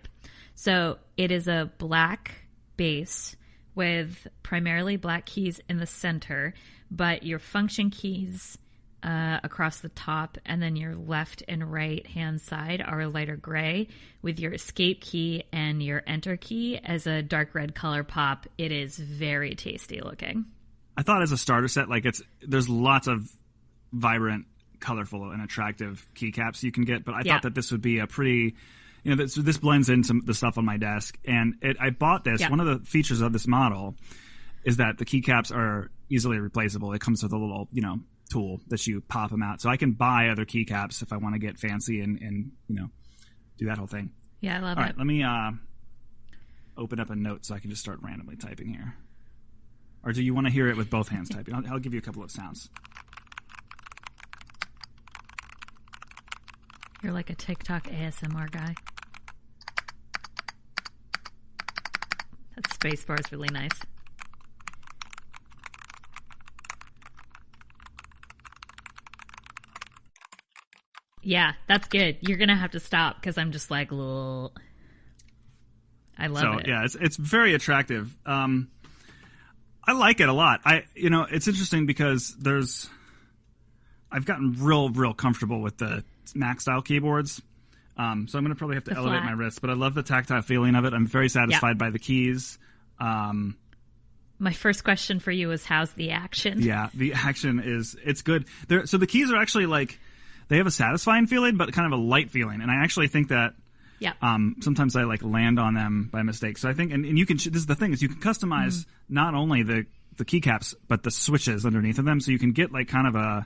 So it is a black base with primarily black keys in the center, but your function keys across the top, and then your left and right hand side are a lighter gray, with your escape key and your enter key as a dark red color pop. It is very tasty looking. I thought as a starter set, like there's lots of vibrant, colorful, and attractive keycaps you can get, but I thought that this would be a pretty, this blends into the stuff on my desk. And I bought this. One of the features of this model is that the keycaps are easily replaceable. It comes with a little, tool that you pop them out. So I can buy other keycaps if I want to get fancy and do that whole thing. Yeah, I love it. All right, let me open up a note so I can just start randomly typing here. Or do you want to hear it with both hands typing? I'll give you a couple of sounds. You're like a TikTok ASMR guy. That spacebar is really nice. Yeah, that's good. You're going to have to stop because I'm just like, ugh. I love it. Yeah, it's very attractive. I like it a lot. It's interesting because I've gotten real comfortable with the Mac style keyboards. So I'm going to probably have to elevate my wrist, but I love the tactile feeling of it. I'm very satisfied by the keys. My first question for you is, how's the action? Yeah, the action it's good. So the keys are actually like, they have a satisfying feeling, but kind of a light feeling. And I actually think that sometimes I like land on them by mistake. So I think, and you can, this is the thing, is you can customize not only the keycaps, but the switches underneath of them. So you can get like kind of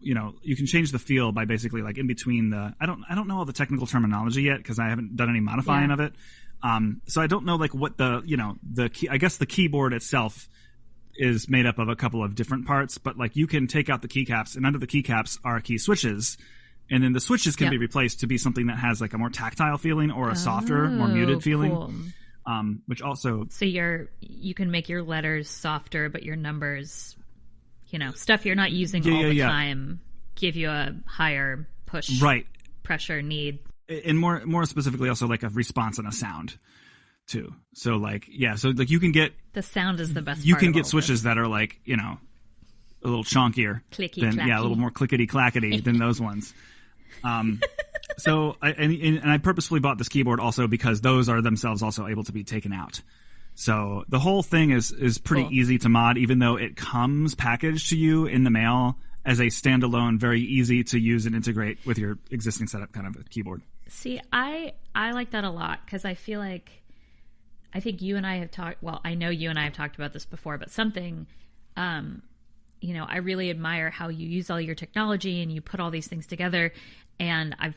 you can change the feel by basically like in between I don't know all the technical terminology yet because I haven't done any modifying of it. So I don't know like what the key, I guess the keyboard itself is made up of a couple of different parts, but like you can take out the keycaps, and under the keycaps are key switches, and then the switches can be replaced to be something that has like a more tactile feeling or a softer, more muted feeling. Cool. Which also, so you can make your letters softer, but your numbers, stuff you're not using all the time, give you a higher push pressure need, and more specifically also like a response and a sound too. So like you can get, the sound is the best you part can of get all switches this. that are like a little chonkier clicky-clacky. a little more clickety clackety than those ones. So I purposefully bought this keyboard also because those are themselves also able to be taken out. So the whole thing is pretty Cool. easy to mod, even though it comes packaged to you in the mail as a standalone, very easy to use and integrate with your existing setup kind of a keyboard. See, I like that a lot because I feel like I think you and I have talked. Well, I know you and I have talked about this before, but something, I really admire how you use all your technology and you put all these things together. And I've,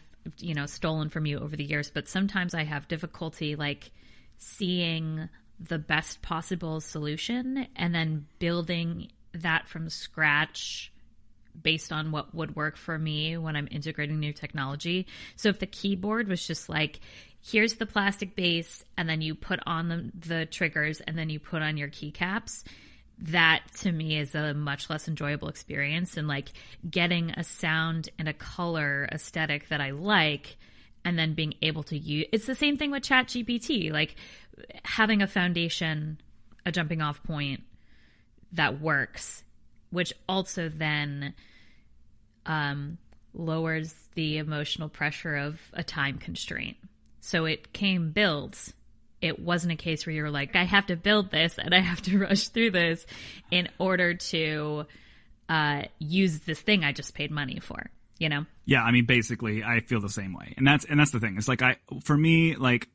stolen from you over the years, but sometimes I have difficulty like seeing the best possible solution and then building that from scratch based on what would work for me when I'm integrating new technology. So if the keyboard was just like, here's the plastic base, and then you put on the triggers, and then you put on your keycaps, that to me is a much less enjoyable experience. And like getting a sound and a color aesthetic that I like, and then being able to use, it's the same thing with ChatGPT, like having a foundation, a jumping off point that works, which also then lowers the emotional pressure of a time constraint. So it came built. It wasn't a case where you were like, I have to build this and I have to rush through this in order to use this thing I just paid money for, Yeah, I mean, basically, I feel the same way. And that's the thing. It's like, for me, like,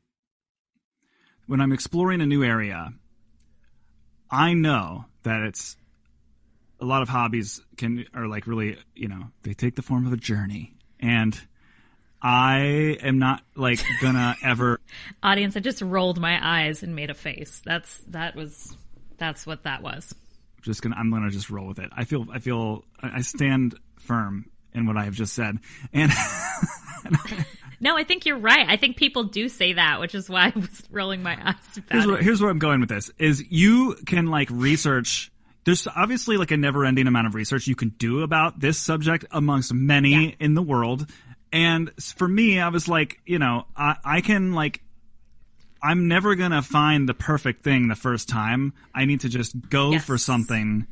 when I'm exploring a new area, I know that it's a lot of hobbies are like really, they take the form of a journey. And I am not like gonna ever. Audience, I just rolled my eyes and made a face. That's what that was. I'm gonna just roll with it. I stand firm in what I have just said. And no, I think you're right. I think people do say that, which is why I was rolling my eyes about here's where I'm going with this is you can like research. There's obviously like a never ending amount of research you can do about this subject amongst many in the world. And for me, I was like, I can like, I'm never going to find the perfect thing the first time. I need to just go for something.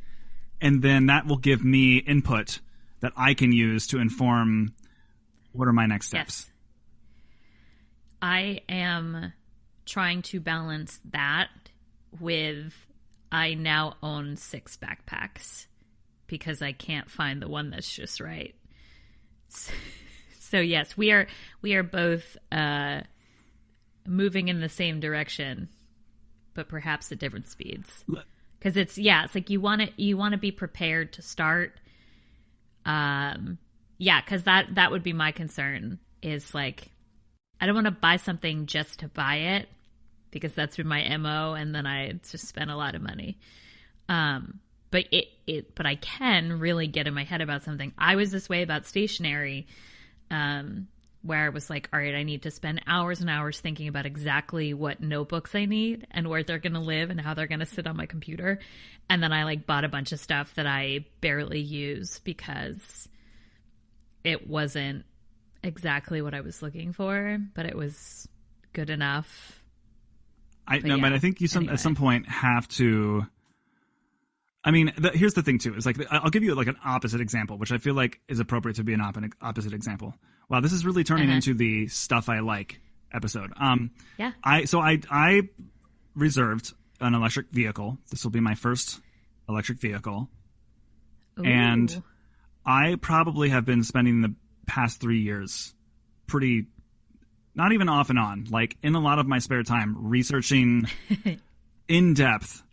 And then that will give me input that I can use to inform what are my next steps. Yes. I am trying to balance that with I now own 6 backpacks because I can't find the one that's just right. So yes, we are both moving in the same direction, but perhaps at different speeds. Because it's like you want to be prepared to start. Because that would be my concern is like I don't want to buy something just to buy it because that's been my MO, and then I just spend a lot of money. But I can really get in my head about something. I was this way about stationery. Where I was like, all right, I need to spend hours and hours thinking about exactly what notebooks I need and where they're going to live and how they're going to sit on my computer. And then I like bought a bunch of stuff that I barely use because it wasn't exactly what I was looking for, but it was good enough. But I think you at some point have to. I mean, here's the thing, too. Is like I'll give you like an opposite example, which I feel like is appropriate to be an opposite example. Wow, this is really turning into the stuff I like episode. Yeah. I reserved an electric vehicle. This will be my first electric vehicle. Ooh. And I probably have been spending the past 3 years pretty, not even off and on, like in a lot of my spare time researching in depth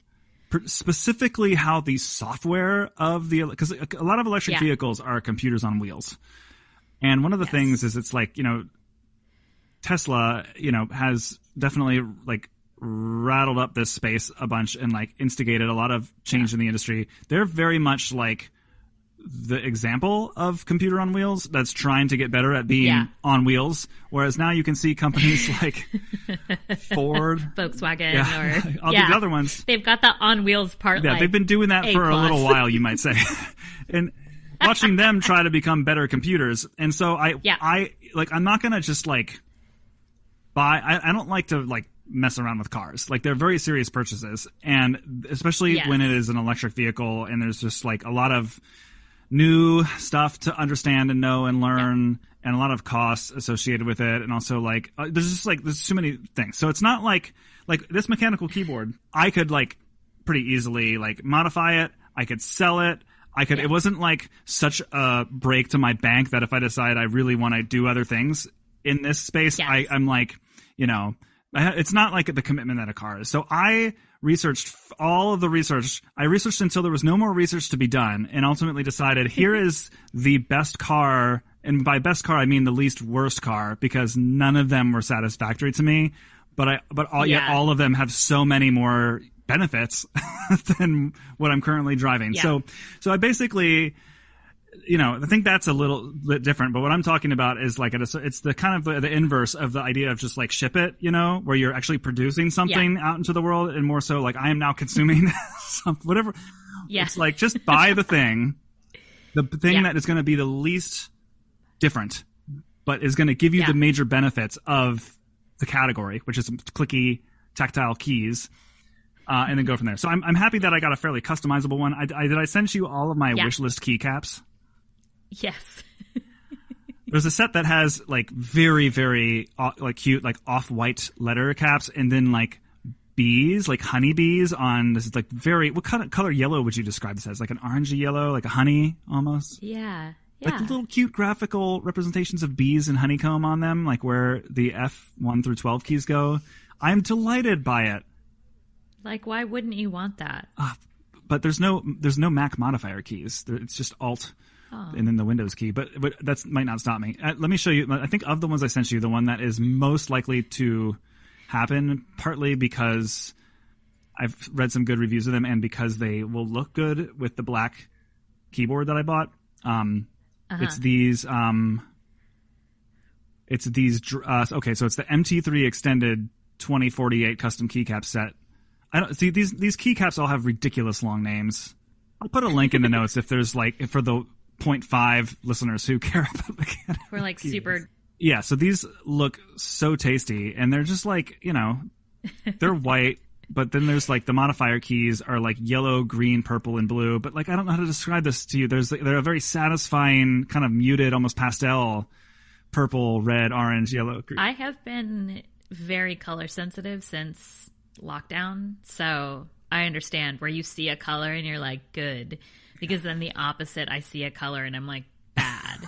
specifically how the software of because a lot of electric vehicles are computers on wheels. And one of the things is it's like, Tesla, has definitely like rattled up this space a bunch and like instigated a lot of change in the industry. They're very much like the example of computer on wheels that's trying to get better at being on wheels. Whereas now you can see companies like Ford, Volkswagen, or all these other ones. They've got the on wheels part. Yeah, they've been doing that for a little while, you might say. And watching them try to become better computers. And so I'm not going to just like buy, I don't like to like mess around with cars. Like they're very serious purchases. And especially when it is an electric vehicle and there's just like a lot of new stuff to understand and know and learn. and a lot of costs associated with it, and also like there's too many things. So it's not like this mechanical keyboard. I could like pretty easily like modify it. I could sell it. It wasn't like such a break to my bank that if I decide I really want to do other things in this space, I'm like, it's not like the commitment that a car is. So I researched all of the research. I researched until there was no more research to be done, and ultimately decided here is the best car. And by best car, I mean the least worst car, because none of them were satisfactory to me. Yet all of them have so many more benefits than what I'm currently driving. Yeah. So I basically, I think that's a little bit different. But what I'm talking about is like it's the kind of the inverse of the idea of just like ship it, where you're actually producing something out into the world, and more so like I am now consuming whatever. Yeah. It's like just buy the thing that is going to be the least different, but is going to give you the major benefits of the category, which is clicky tactile keys. And then go from there. So I'm happy that I got a fairly customizable one. Did I send you all of my wish list keycaps? Yes. There's a set that has like very, very like cute like off-white letter caps, and then like bees, like honeybees on this is like very. What kind of color yellow would you describe this as? Like an orangey yellow, like a honey almost. Yeah. Like little cute graphical representations of bees and honeycomb on them, like where the F1 through 12 keys go. I'm delighted by it. Like, why wouldn't you want that? But there's no Mac modifier keys. It's just Alt and then the Windows key. But that might not stop me. Let me show you. I think of the ones I sent you, the one that is most likely to happen, partly because I've read some good reviews of them, and because they will look good with the black keyboard that I bought. It's these. Okay, so it's the MT3 Extended 2048 custom keycap set. I don't see these keycaps all have ridiculous long names. I'll put a link in the notes if there's like for the 0.5 listeners who care about mechanical. We're like keys. Super. Yeah, so these look so tasty, and they're just like they're white, but then there's like the modifier keys are like yellow, green, purple, and blue. But like I don't know how to describe this to you. They're a very satisfying kind of muted, almost pastel, purple, red, orange, yellow, green. I have been very color sensitive since lockdown, so I understand where you see a color and you're like good, because then the opposite, I see a color and I'm like bad.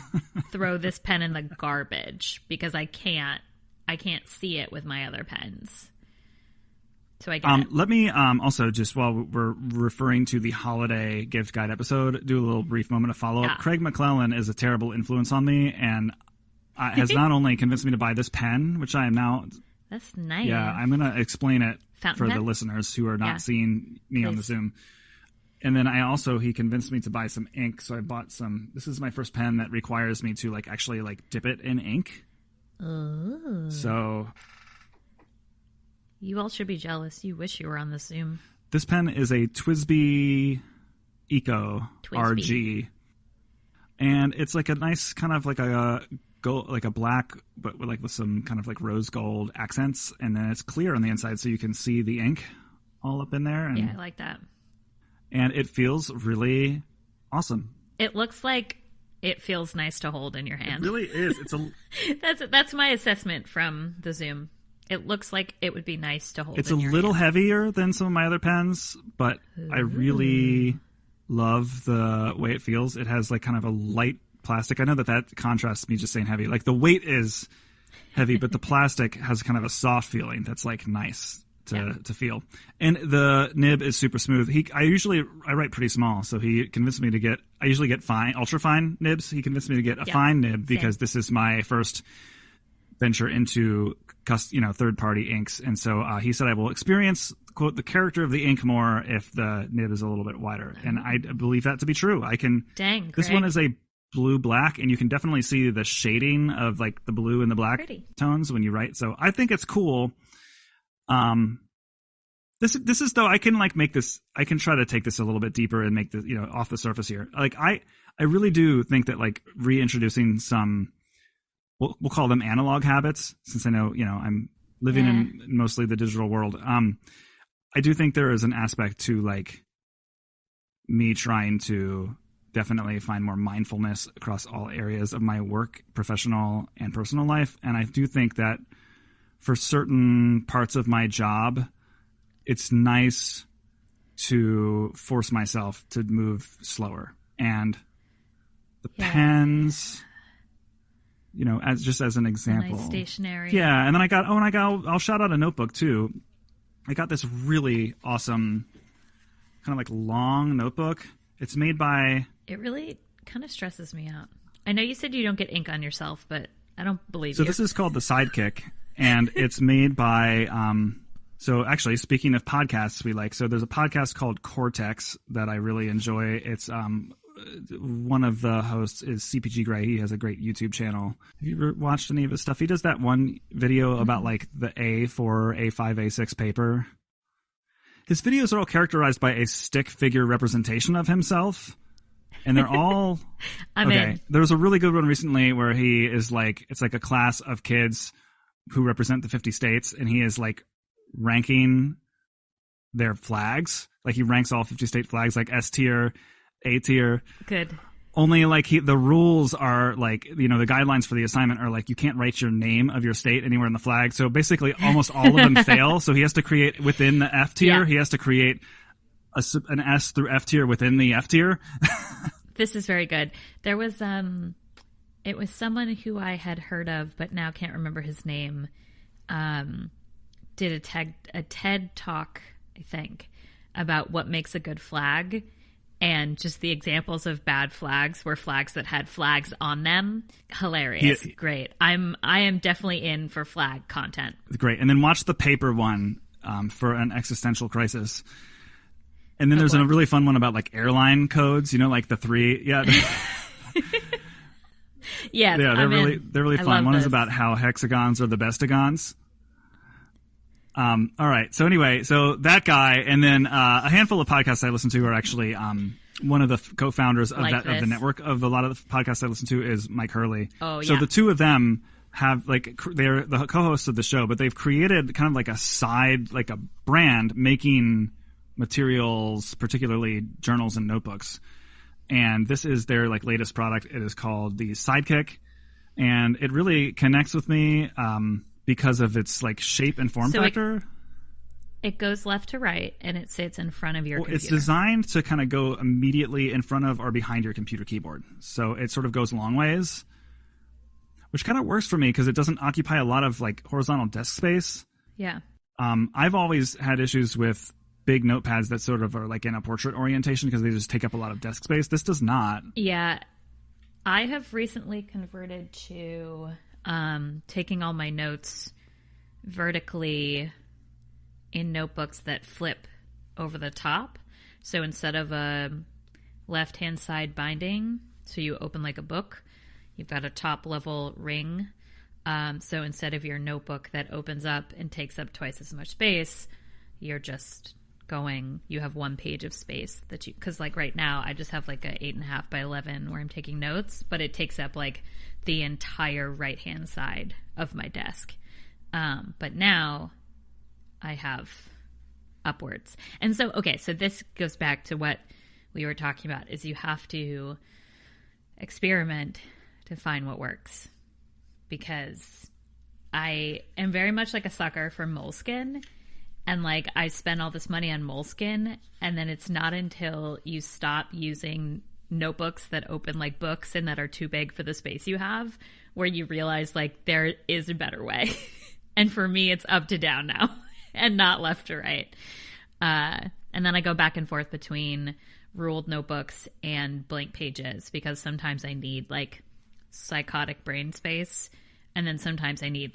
Throw this pen in the garbage because I can't see it with my other pens. So I get it. Let me also, just while we're referring to the holiday gift guide episode, do a little brief moment of follow up. Craig McClellan is a terrible influence on me, and has not only convinced me to buy this pen, which I am now. That's nice. Yeah, I'm going to explain it Fountain pen? The listeners who are not seeing me on the Zoom. And then he convinced me to buy some ink, so I bought some. This is my first pen that requires me to like actually like dip it in ink. Oh. So you all should be jealous. You wish you were on the Zoom. This pen is a TWSBI Eco RG, and it's like a nice kind of like a gold, like a black, but with some kind of like rose gold accents, and then it's clear on the inside, so you can see the ink all up in there. And, yeah, I like that. And it feels really awesome. It looks like it feels nice to hold in your hand. It really is. It's a. That's my assessment from the Zoom. It looks like it would be nice to hold. It's a little heavier than some of my other pens, but I really love the way it feels. It has like kind of a light plastic. I know that contrasts me just saying heavy. Like the weight is heavy, but the plastic has kind of a soft feeling that's like nice to feel. And the nib is super smooth. I write pretty small, so he convinced me to get. I usually get ultra fine nibs. He convinced me to get a fine nib because this is my first venture into third-party inks, and so he said I will experience, quote, the character of the ink more if the nib is a little bit wider, and I believe that to be true. Dang, this one is a blue-black, and you can definitely see the shading of like the blue and the black tones when you write, so I think it's cool. This is though I can like make this. I can try to take this a little bit deeper and make this off the surface here. Like I really do think that like reintroducing some. We'll call them analog habits, since I know, I'm living in mostly the digital world. I do think there is an aspect to like me trying to definitely find more mindfulness across all areas of my work, professional and personal life. And I do think that for certain parts of my job, it's nice to force myself to move slower. And the pens, as an example. Nice stationery. Yeah, and then I'll shout out a notebook too. I got this really awesome kind of like long notebook. It's made by... It really kind of stresses me out. I know you said you don't get ink on yourself, but I don't believe you. So this is called the Sidekick, and it's made by... So actually, speaking of podcasts we like, so there's a podcast called Cortex that I really enjoy. It's one of the hosts is CPG Gray. He has a great YouTube channel. Have you ever watched any of his stuff? He does that one video about like the A4, A5, A6 paper. His videos are all characterized by a stick figure representation of himself. And they're all... in. There was a really good one recently where he is like... It's like a class of kids who represent the 50 states, and he is like ranking their flags. Like he ranks all 50 state flags, like S tier, A tier. Good. Only like the rules are like, the guidelines for the assignment are like you can't write your name of your state anywhere in the flag. So basically almost all of them fail. So he has to create within the F tier, he has to create an S through F tier within the F tier. This is very good. There was, it was someone who I had heard of, but now can't remember his name, did a TED talk, I think, about what makes a good flag. And just the examples of bad flags were flags that had flags on them. Hilarious. Great. I am definitely in for flag content. Great. And then watch the paper one for an existential crisis. And then there's a really fun one about like airline codes, like the three. Yeah. Yeah, they're really fun. One is about how hexagons are the bestagons. All right. So anyway, that guy, and then a handful of podcasts I listen to are actually one of the co-founders of the network of a lot of the podcasts I listen to is Mike Hurley. Oh, yeah. So the two of them have they're the co-hosts of the show, but they've created kind of like a side, like a brand making materials, particularly journals and notebooks. And this is their latest product. It is called the Sidekick, and it really connects with me. Because of its shape and form factor. It goes left to right, and it sits in front of your computer. It's designed to kind of go immediately in front of or behind your computer keyboard. So it sort of goes long ways, which kind of works for me because it doesn't occupy a lot of horizontal desk space. Yeah. I've always had issues with big notepads that sort of are in a portrait orientation because they just take up a lot of desk space. This does not. Yeah. I have recently converted to... taking all my notes vertically in notebooks that flip over the top. So instead of a left-hand side binding, so you open like a book, you've got a top-level ring. So instead of your notebook that opens up and takes up twice as much space, you're just you have one page of space because right now I just have a 8.5 by 11 where I'm taking notes, but it takes up the entire right-hand side of my desk. But now I have upwards. And so this goes back to what we were talking about is you have to experiment to find what works, because I am very much a sucker for moleskin. And I spend all this money on moleskin, and then it's not until you stop using notebooks that open like books and that are too big for the space you have where you realize there is a better way. And for me, it's up to down now and not left to right. And then I go back and forth between ruled notebooks and blank pages because sometimes I need psychotic brain space. And then sometimes I need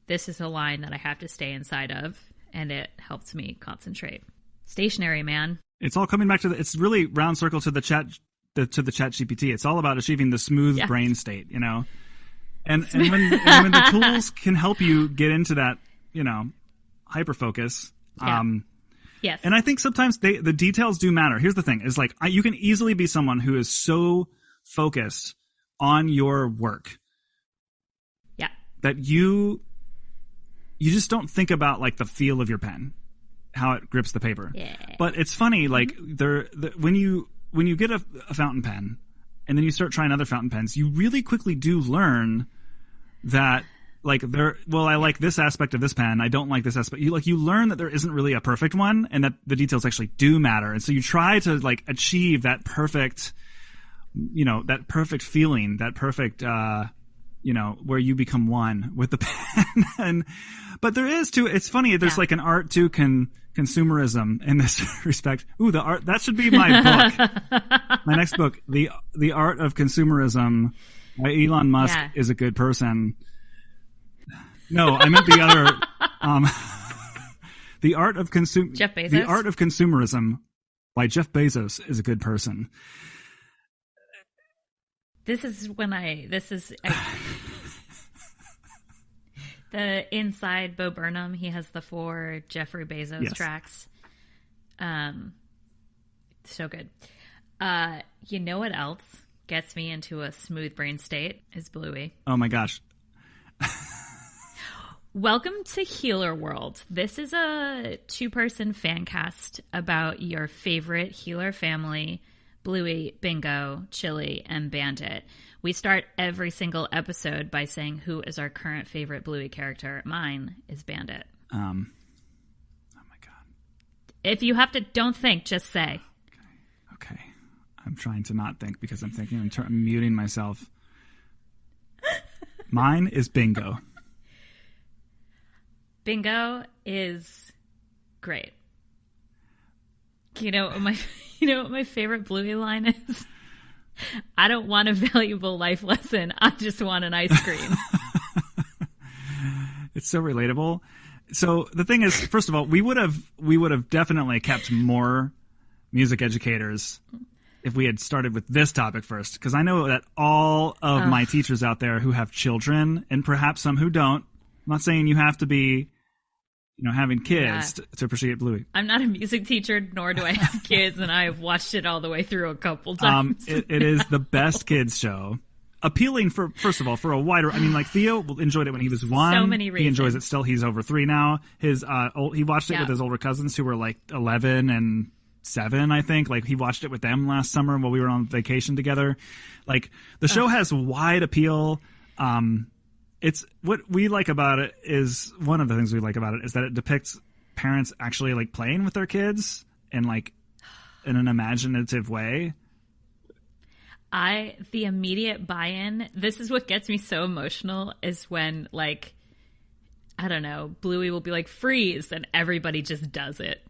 this is a line that I have to stay inside of. And it helps me concentrate. Stationary, man. It's all coming back to it's really round circle to the chat GPT. It's all about achieving the smooth brain state, And when the tools can help you get into that, hyper focus. Yes. And I think sometimes the details do matter. Here's the thing: is you can easily be someone who is so focused on your work, that you just don't think about the feel of your pen, how it grips the paper. Yeah. But it's funny, when when you get a fountain pen and then you start trying other fountain pens, you really quickly do learn that like I like this aspect of this pen, I don't like this aspect. You learn that there isn't really a perfect one and that the details actually do matter. And so you try to like achieve that perfect, that perfect feeling, that perfect, where you become one with the pen. But there is too, it's funny, there's like an art to consumerism in this respect. Ooh, the art, that should be my book. My next book, The Art of Consumerism by Elon Musk is a good person. No, I meant the other, The Art of Jeff Bezos? The Art of Consumerism by Jeff Bezos is a good person. The inside Bo Burnham, he has the 4 Jeffrey Bezos tracks. So good. You know what else gets me into a smooth brain state is Bluey. Oh my gosh. Welcome to Healer World. This is a 2-person fan cast about your favorite Healer family, Bluey, Bingo, Chili, and Bandit. We start every single episode by saying who is our current favorite Bluey character. Mine is Bandit. Oh my God. If you have to, don't think, just say. Okay. I'm trying to not think because I'm thinking, I'm muting myself. Mine is Bingo. Bingo is great. You know what my favorite Bluey line is? I don't want a valuable life lesson. I just want an ice cream. It's so relatable. So the thing is, first of all, we would have definitely kept more music educators if we had started with this topic first, because I know that all of my teachers out there who have children, and perhaps some who don't, I'm not saying you have to be, having kids to appreciate Bluey. I'm not a music teacher, nor do I have kids, and I have watched it all the way through a couple times. It is the best kids show. Appealing first of all, for a wider, Theo enjoyed it when he was 1. So many reasons. He enjoys it still. He's over 3 now. He watched it with his older cousins who were like 11 and 7, I think. Like he watched it with them last summer while we were on vacation together. Like the show has wide appeal. It's what we like about it is one of the things we like about it is that it depicts parents actually like playing with their kids and like in an imaginative way. The immediate buy-in, this is what gets me so emotional is when like, I don't know, Bluey will be like freeze and everybody just does it.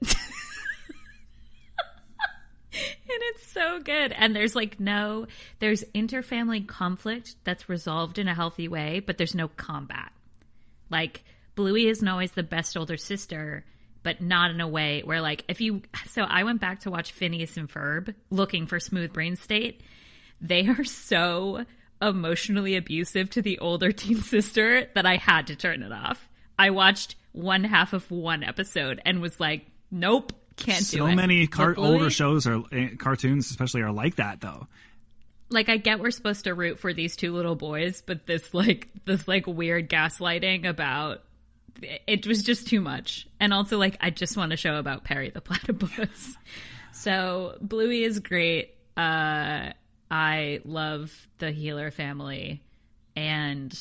And it's so good. And there's there's interfamily conflict that's resolved in a healthy way, but there's no combat. Like, Bluey isn't always the best older sister, but not in a way where so I went back to watch Phineas and Ferb looking for smooth brain state. They are so emotionally abusive to the older teen sister that I had to turn it off. I watched one half of one episode and was like, nope. Can't do it. So many older shows or cartoons especially are like that though. Like I get we're supposed to root for these 2 little boys, but this weird gaslighting about it was just too much. And also I just want a show about Perry the Platypus. So Bluey is great. I love the Healer family, and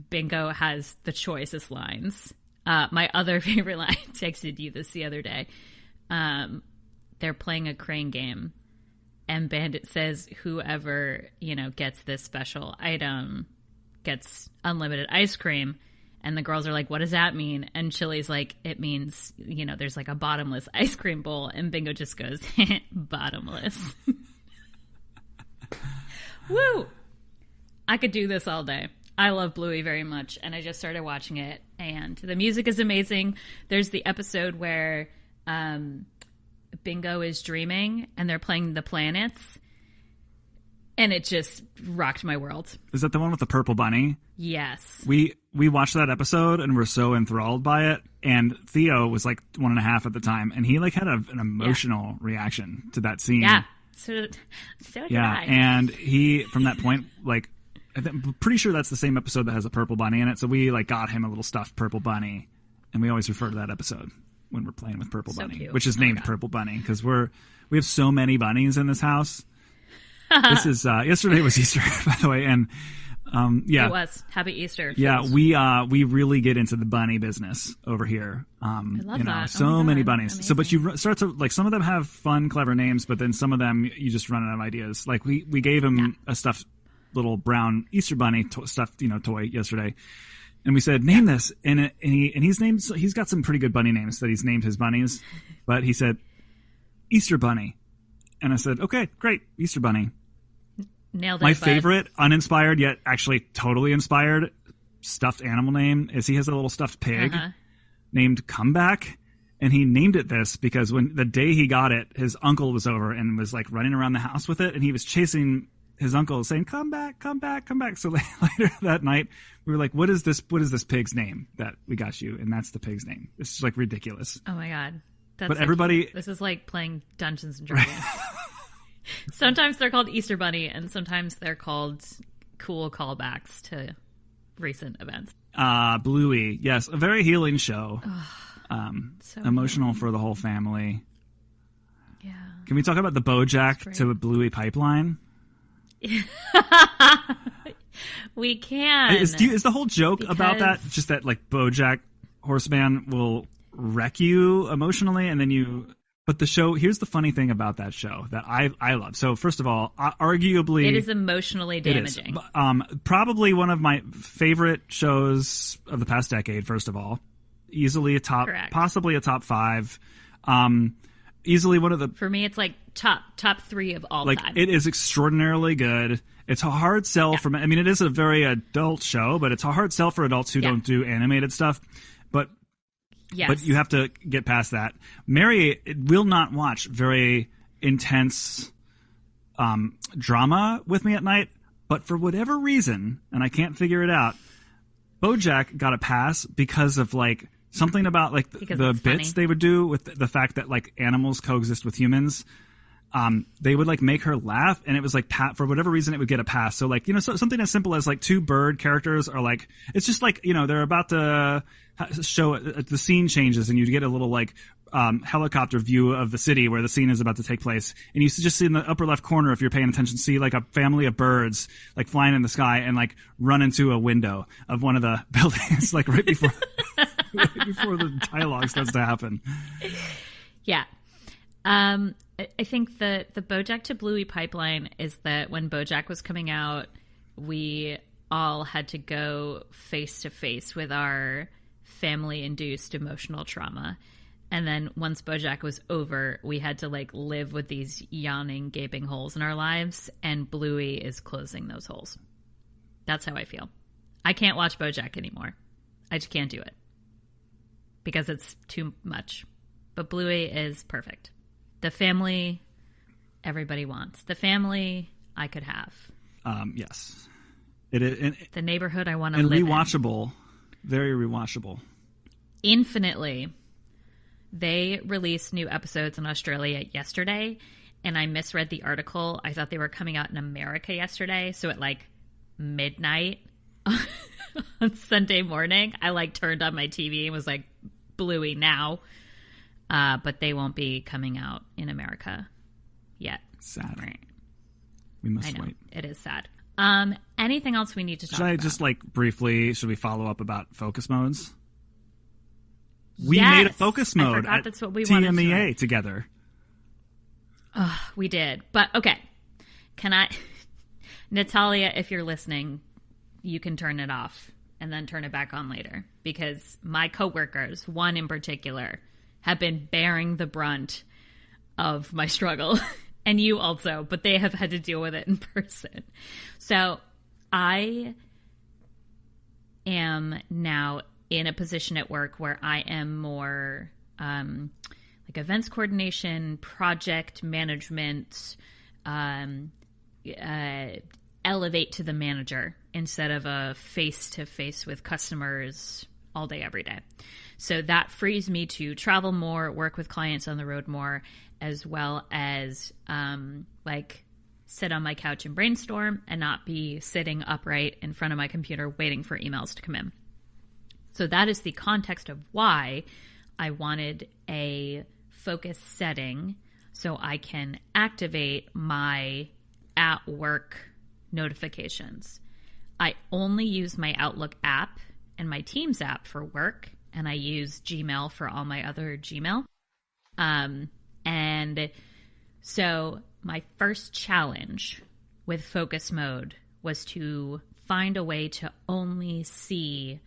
Bingo has the choicest lines. My other favorite line, I texted you this the other day. They're playing a crane game and Bandit says whoever, gets this special item gets unlimited ice cream. And the girls are like, what does that mean? And Chili's like, it means, there's like a bottomless ice cream bowl. And Bingo just goes, bottomless. Woo! I could do this all day. I love Bluey very much. And I just started watching it. And the music is amazing. There's the episode where Bingo is dreaming and they're playing the planets, and it just rocked my world. Is that the one with the purple bunny? Yes. We watched that episode and were so enthralled by it, and Theo was like 1.5 at the time, and he had an emotional reaction to that scene. Yeah. So did I. And he from that point I'm pretty sure that's the same episode that has a purple bunny in it, so we got him a little stuffed purple bunny, and we always refer to that episode. when we're playing with Purple So Bunny, cute. which is Oh my named God. Purple Bunny because we have so many bunnies in this house. This is yesterday was Easter, by the way, and yeah, It was. Happy Easter. yeah, folks. we really get into the bunny business over here. I love you know, that. so Oh my many God. bunnies. So, but Amazing. you start to like some of them have fun, clever names, but then some of them you just run out of ideas. Like we gave him a stuffed little brown Easter bunny stuffed toy yesterday, and we said name this, and he's got some pretty good bunny names that he's named his bunnies, but he said Easter Bunny, and I said okay, great, Easter Bunny. Nailed it. My bud. favorite, uninspired yet actually totally inspired stuffed animal name is he has a little stuffed pig named Comeback, and he named it this because when the day he got it, his uncle was over and was like running around the house with it, and he was chasing his uncle saying come back, come back, come back. So later that night we were like, what is this pig's name that we got you? And that's the pig's name. It's just like ridiculous. Oh my God. That's But so everybody- cute. This is like playing Dungeons and Dragons. Sometimes they're called Easter Bunny, and sometimes they're called cool callbacks to recent events. Bluey, yes, a very healing show. So Emotional for the whole family. Yeah. Can we talk about the Bojack to Bluey pipeline? We can. Is the whole joke about that Because- just that like Bojack Horseman will wreck you emotionally and then you... But the show, here's the funny thing about that show that I love. So first of all, arguably... It is emotionally damaging. Probably one of my favorite shows of the past decade, first of all. Easily a top, Correct. possibly a top 5. Easily one of the... For me, it's like top 3 of all Like, time. it is extraordinarily good. It's a hard sell for... I mean, it is a very adult show, but it's a hard sell for adults who don't do animated stuff. Yes. But you have to get past that. Mary will not watch very intense drama with me at night, but for whatever reason, and I can't figure it out, Bojack got a pass because of like something about like the it's bits funny. they would do with the fact that like animals coexist with humans. They would like make her laugh, and it was like for whatever reason it would get a pass. So like something as simple as like 2 bird characters are like it's just like they're about to show the scene changes, and you get a little like helicopter view of the city where the scene is about to take place, and you just see in the upper left corner if you're paying attention, see like a family of birds like flying in the sky and like run into a window of one of the buildings like right before before the dialogue starts to happen. Yeah. I think the Bojack to Bluey pipeline is that when Bojack was coming out, we all had to go face to face with our family-induced emotional trauma. And then once Bojack was over, we had to like live with these yawning, gaping holes in our lives, and Bluey is closing those holes. That's how I feel. I can't watch Bojack anymore. I just can't do it because it's too much. But Bluey is perfect. The family everybody wants. The family I could have. Yes. It is. The neighborhood I want to And live in. rewatchable. Very rewatchable. Infinitely. They released new episodes in Australia yesterday, and I misread the article. I thought they were coming out in America yesterday, so at like midnight on Sunday morning, I like turned on my TV and was like, Bluey now. But they won't be coming out in America yet. Sad. Right. We I must know. wait. It is sad. Anything else we need to talk Should I about? just like briefly, should we follow up about focus modes? We Yes! made a focus I mode forgot at that's what we wanted to TMEA know. together. We did. But okay. Can I Natalia, if you're listening, you can turn it off and then turn it back on later, because my coworkers, one in particular, have been bearing the brunt of my struggle, and you also, but they have had to deal with it in person. So I am now in a position at work where I am more like events coordination, project management, elevate to the manager instead of a face-to-face with customers all day, every day. So that frees me to travel more, work with clients on the road more, as well as like sit on my couch and brainstorm and not be sitting upright in front of my computer waiting for emails to come in. So that is the context of why I wanted a focus setting so I can activate my at work notifications. I only use my Outlook app and my Teams app for work, and I use Gmail for all my other Gmail. And so my first challenge with focus mode was to find a way to only see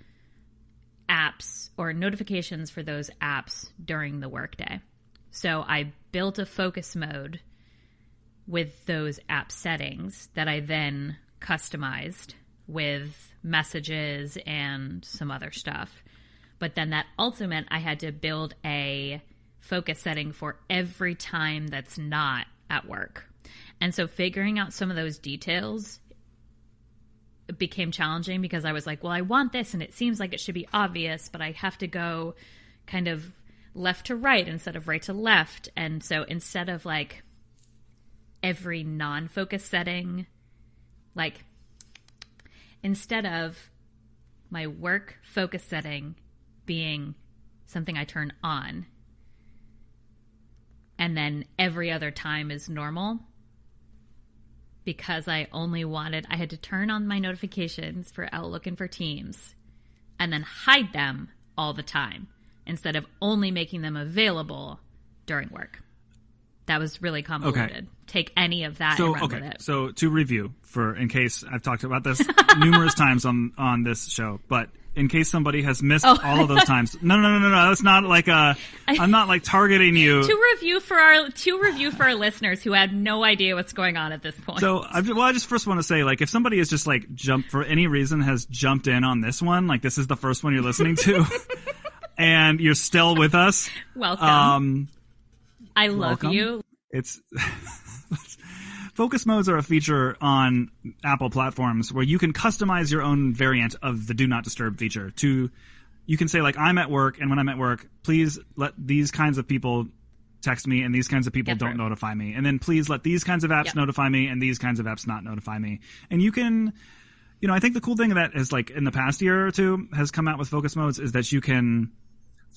apps or notifications for those apps during the workday. So I built a focus mode with those app settings that I then customized with messages and some other stuff. But then that also meant I had to build a focus setting for every time that's not at work. And so figuring out some of those details became challenging because I was like, well, I want this and it seems like it should be obvious, but I have to go kind of left to right instead of right to left. And so instead of like every non-focus setting, like instead of my work focus setting being something I turn on and then every other time is normal, because I had to turn on my notifications for Outlook and for Teams and then hide them all the time instead of only making them available during work. That was really convoluted. Okay. Take any of that and run with it. So to review, in case I've talked about this numerous times on this show, but in case somebody has missed all of those times. No. That's not like I'm not like targeting you. To review for our listeners who had no idea what's going on at this point. So I just first want to say, like, if somebody is just like for any reason has jumped in on this one, like this is the first one you're listening to, and you're still with us. Welcome. I love you. It's focus modes are a feature on Apple platforms where you can customize your own variant of the Do Not Disturb feature. You can say, like, I'm at work, and when I'm at work, please let these kinds of people text me, and these kinds of people don't notify me. And then please let these kinds of apps notify me, and these kinds of apps not notify me. And you can, I think the cool thing that is, like, in the past year or two has come out with focus modes is that you can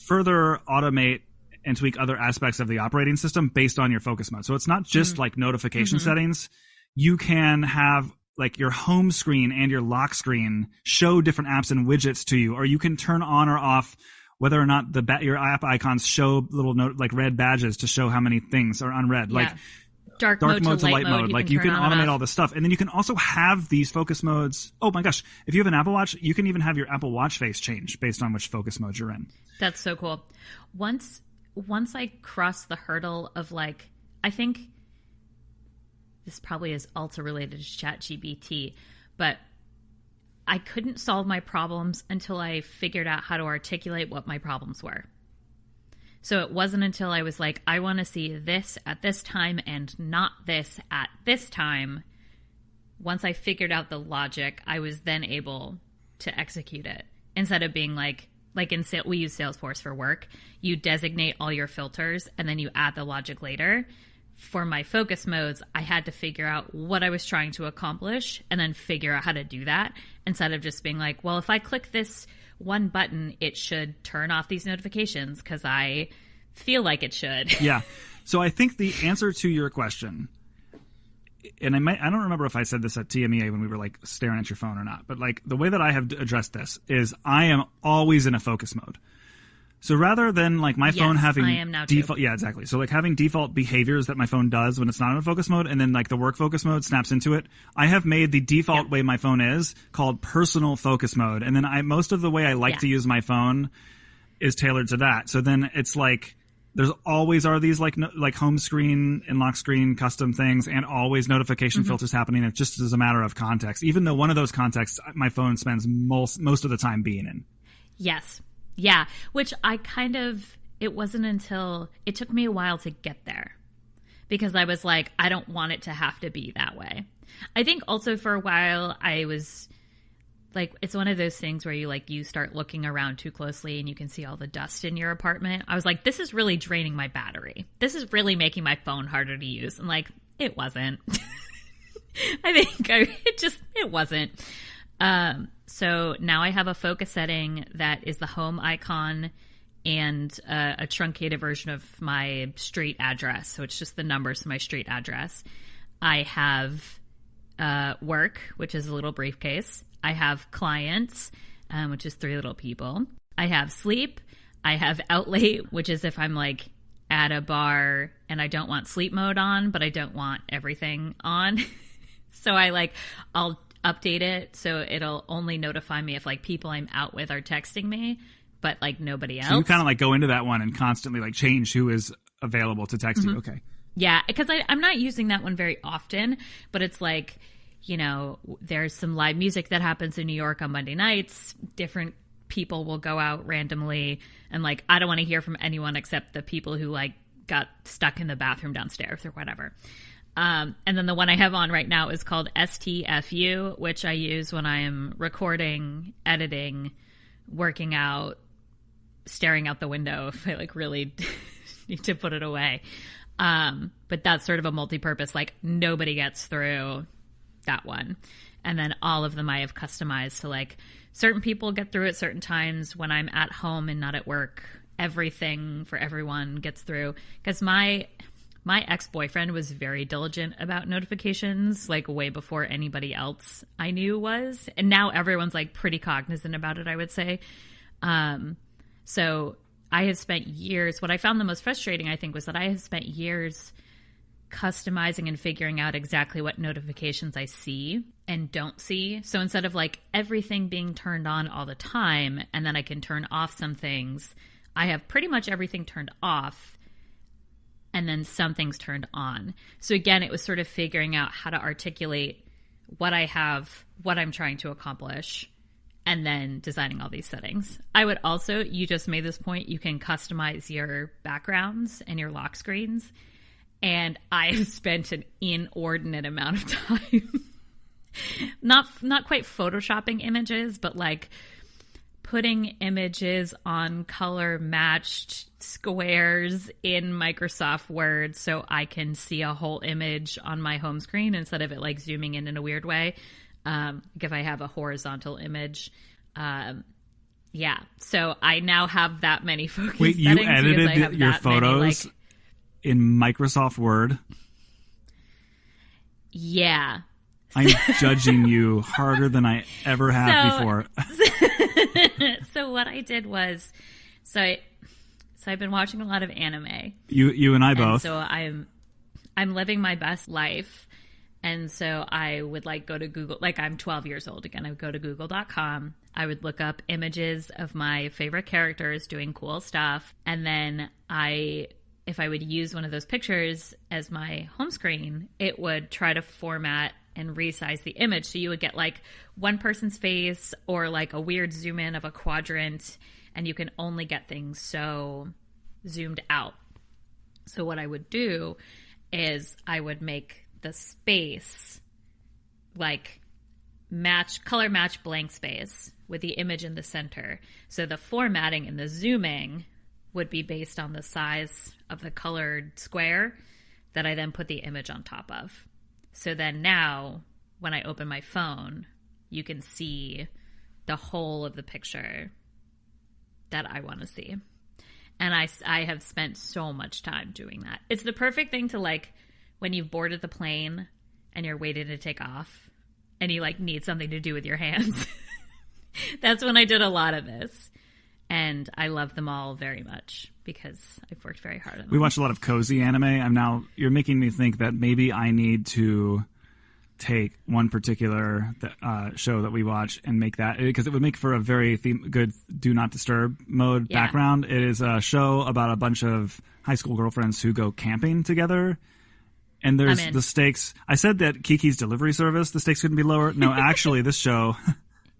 further automate and tweak other aspects of the operating system based on your focus mode. So it's not just like notification settings. You can have like your home screen and your lock screen show different apps and widgets to you, or you can turn on or off whether or not your app icons show little like red badges to show how many things are unread. Like dark mode to light mode. Like you can automate all this stuff. And then you can also have these focus modes. Oh my gosh. If you have an Apple Watch, you can even have your Apple Watch face change based on which focus mode you're in. That's so cool. Once I crossed the hurdle of like, I think this probably is also related to ChatGPT, but I couldn't solve my problems until I figured out how to articulate what my problems were. So it wasn't until I was like, I want to see this at this time and not this at this time. Once I figured out the logic, I was then able to execute it we use Salesforce for work. You designate all your filters and then you add the logic later. For my focus modes, I had to figure out what I was trying to accomplish and then figure out how to do that instead of just being like, well, if I click this one button, it should turn off these notifications because I feel like it should. Yeah. So I think the answer to your question, and I don't remember if I said this at TMEA when we were like staring at your phone or not, but like the way that I have addressed this is I am always in a focus mode. So rather than like my phone having I am now default, too. Yeah, exactly. So like having default behaviors that my phone does when it's not in a focus mode, and then like the work focus mode snaps into it, I have made the default way my phone is called personal focus mode. And then most of the way I like to use my phone is tailored to that. So then it's like, there's always are these like home screen and lock screen custom things, and always notification filters happening. It just is a matter of context, even though one of those contexts my phone spends most of the time being in. Yes. Yeah. Which it wasn't until it took me a while to get there, because I was like, I don't want it to have to be that way. I think also for a while I was like, it's one of those things where you start looking around too closely and you can see all the dust in your apartment. I was like, this is really draining my battery. This is really making my phone harder to use. And like, it wasn't. It wasn't. So now I have a focus setting that is the home icon and a truncated version of my street address. So it's just the numbers to my street address. I have work, which is a little briefcase. I have clients, which is 3 little people. I have sleep. I have out late, which is if I'm like at a bar and I don't want sleep mode on, but I don't want everything on. So I'll update it so it'll only notify me if like people I'm out with are texting me, but like nobody else. So you kind of like go into that one and constantly like change who is available to text you. Okay. Yeah, because I'm not using that one very often, but it's like, you know, there's some live music that happens in New York on Monday nights. Different people will go out randomly, and like I don't want to hear from anyone except the people who like got stuck in the bathroom downstairs or whatever. And then the one I have on right now is called STFU, which I use when I am recording, editing, working out, staring out the window if I like really need to put it away. But that's sort of a multi-purpose, like nobody gets through that one. And then all of them I have customized to like certain people get through at certain times when I'm at home and not at work. Everything for everyone gets through. Because my ex-boyfriend was very diligent about notifications, like way before anybody else I knew was. And now everyone's like pretty cognizant about it, I would say. So I have spent years, what I found the most frustrating, I think, was that I have spent years customizing and figuring out exactly what notifications I see and don't see. So instead of like everything being turned on all the time and then I can turn off some things, I have pretty much everything turned off and then some things turned on. So again, it was sort of figuring out how to articulate what I have, what I'm trying to accomplish, and then designing all these settings. I would also, you just made this point, you can customize your backgrounds and your lock screens. And I have spent an inordinate amount of time, not quite photoshopping images, but like putting images on color matched squares in Microsoft Word so I can see a whole image on my home screen instead of it like zooming in a weird way. Like if I have a horizontal image. Yeah. So I now have that many focus settings. Wait, you edited your photos in Microsoft Word? Yeah. I'm judging you harder than I ever have before. So what I did was, I've been watching a lot of anime. You and I both. So I'm living my best life. And so I would like go to Google, like I'm 12 years old again. I would go to google.com. I would look up images of my favorite characters doing cool stuff. And then if I would use one of those pictures as my home screen, it would try to format and resize the image. So you would get like one person's face or like a weird zoom in of a quadrant, and you can only get things so zoomed out. So what I would do is I would make the space like color match blank space with the image in the center. So the formatting and the zooming would be based on the size of the colored square that I then put the image on top of. So then now when I open my phone, you can see the whole of the picture that I want to see. And I have spent so much time doing that. It's the perfect thing to like when you've boarded the plane and you're waiting to take off and you like need something to do with your hands. That's when I did a lot of this. And I love them all very much because I've worked very hard on them. We watch a lot of cozy anime. You're making me think that maybe I need to take one particular show that we watch and make that, because it would make for a very good do not disturb mode background. It is a show about a bunch of high school girlfriends who go camping together. And there's the stakes. I said that Kiki's Delivery Service, the stakes couldn't be lower. No, actually, this show...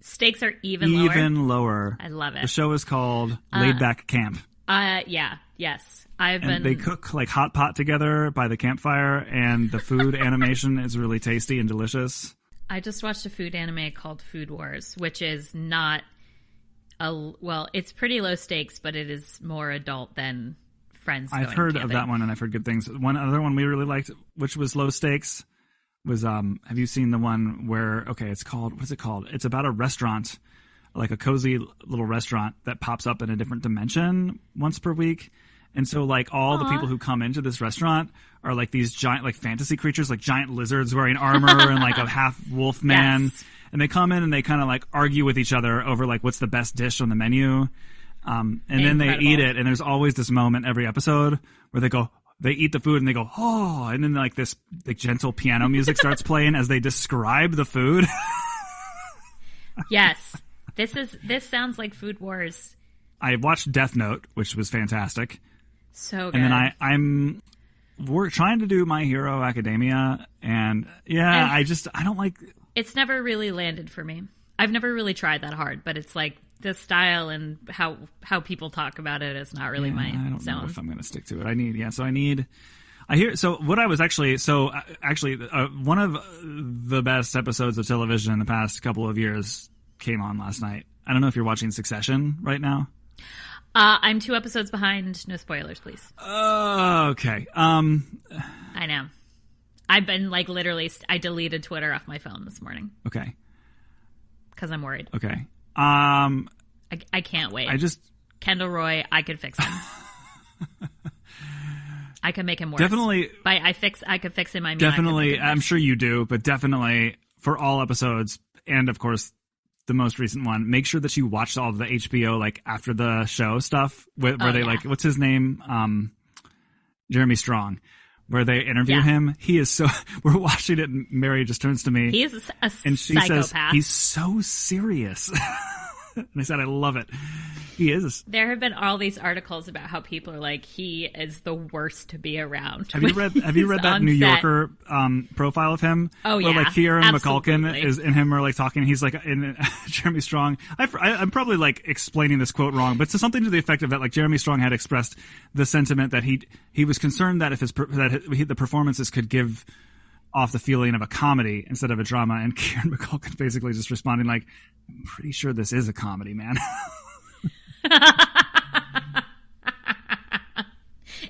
Stakes are even lower. Even lower. I love it. The show is called Laid Back Camp. Yes. They cook like hot pot together by the campfire, and the food animation is really tasty and delicious. I just watched a food anime called Food Wars, which is not it's pretty low stakes, but it is more adult than Friends. I've heard of that one, and I've heard good things. One other one we really liked, which was low stakes, was have you seen the one where what's it called? It's about a restaurant like a cozy little restaurant that pops up in a different dimension once per week. And so like all the people who come into this restaurant are like these giant like fantasy creatures, like giant lizards wearing armor and like a half wolf man. Yes. And they come in and they kind of like argue with each other over like what's the best dish on the menu. And then they eat it. And there's always this moment every episode where they eat the food and they go, oh, and then like this like gentle piano music starts playing as they describe the food. Yes. This sounds like Food Wars. I watched Death Note, which was fantastic. So good. And then we're trying to do My Hero Academia, and I don't like. It's never really landed for me. I've never really tried that hard, but it's like the style and how people talk about it is not really my I don't zone. know if I'm going to stick to it. One of the best episodes of television in the past couple of years came on last night. I don't know if you're watching Succession right now. I'm 2 episodes behind. No spoilers, please. Okay. I know. I've been like literally. I deleted Twitter off my phone this morning. Okay. Because I'm worried. Okay. I can't wait. Kendall Roy. I could fix him. I can make him worse. Definitely. I could fix him. I mean, definitely. I'm sure you do, but definitely for all episodes, and of course the most recent one, make sure that you watched all of the HBO like after the show stuff where they like, what's his name? Jeremy Strong, where they interview him. He is so, we're watching it and Mary just turns to me. He is a and she psychopath. says, he's so serious. And I said, I love it. He is. There have been all these articles about how people are like, he is the worst to be around. Have you read that New Yorker profile of him? Oh, where, yeah. like Kieran Absolutely. McCulkin is in him, or like talking. He's like in Jeremy Strong. I'm probably like explaining this quote wrong, but it's something to the effect of that. Like Jeremy Strong had expressed the sentiment that he was concerned that if the performances could give off the feeling of a comedy instead of a drama, and Kieran McCulkin basically just responding like, "I'm pretty sure this is a comedy, man."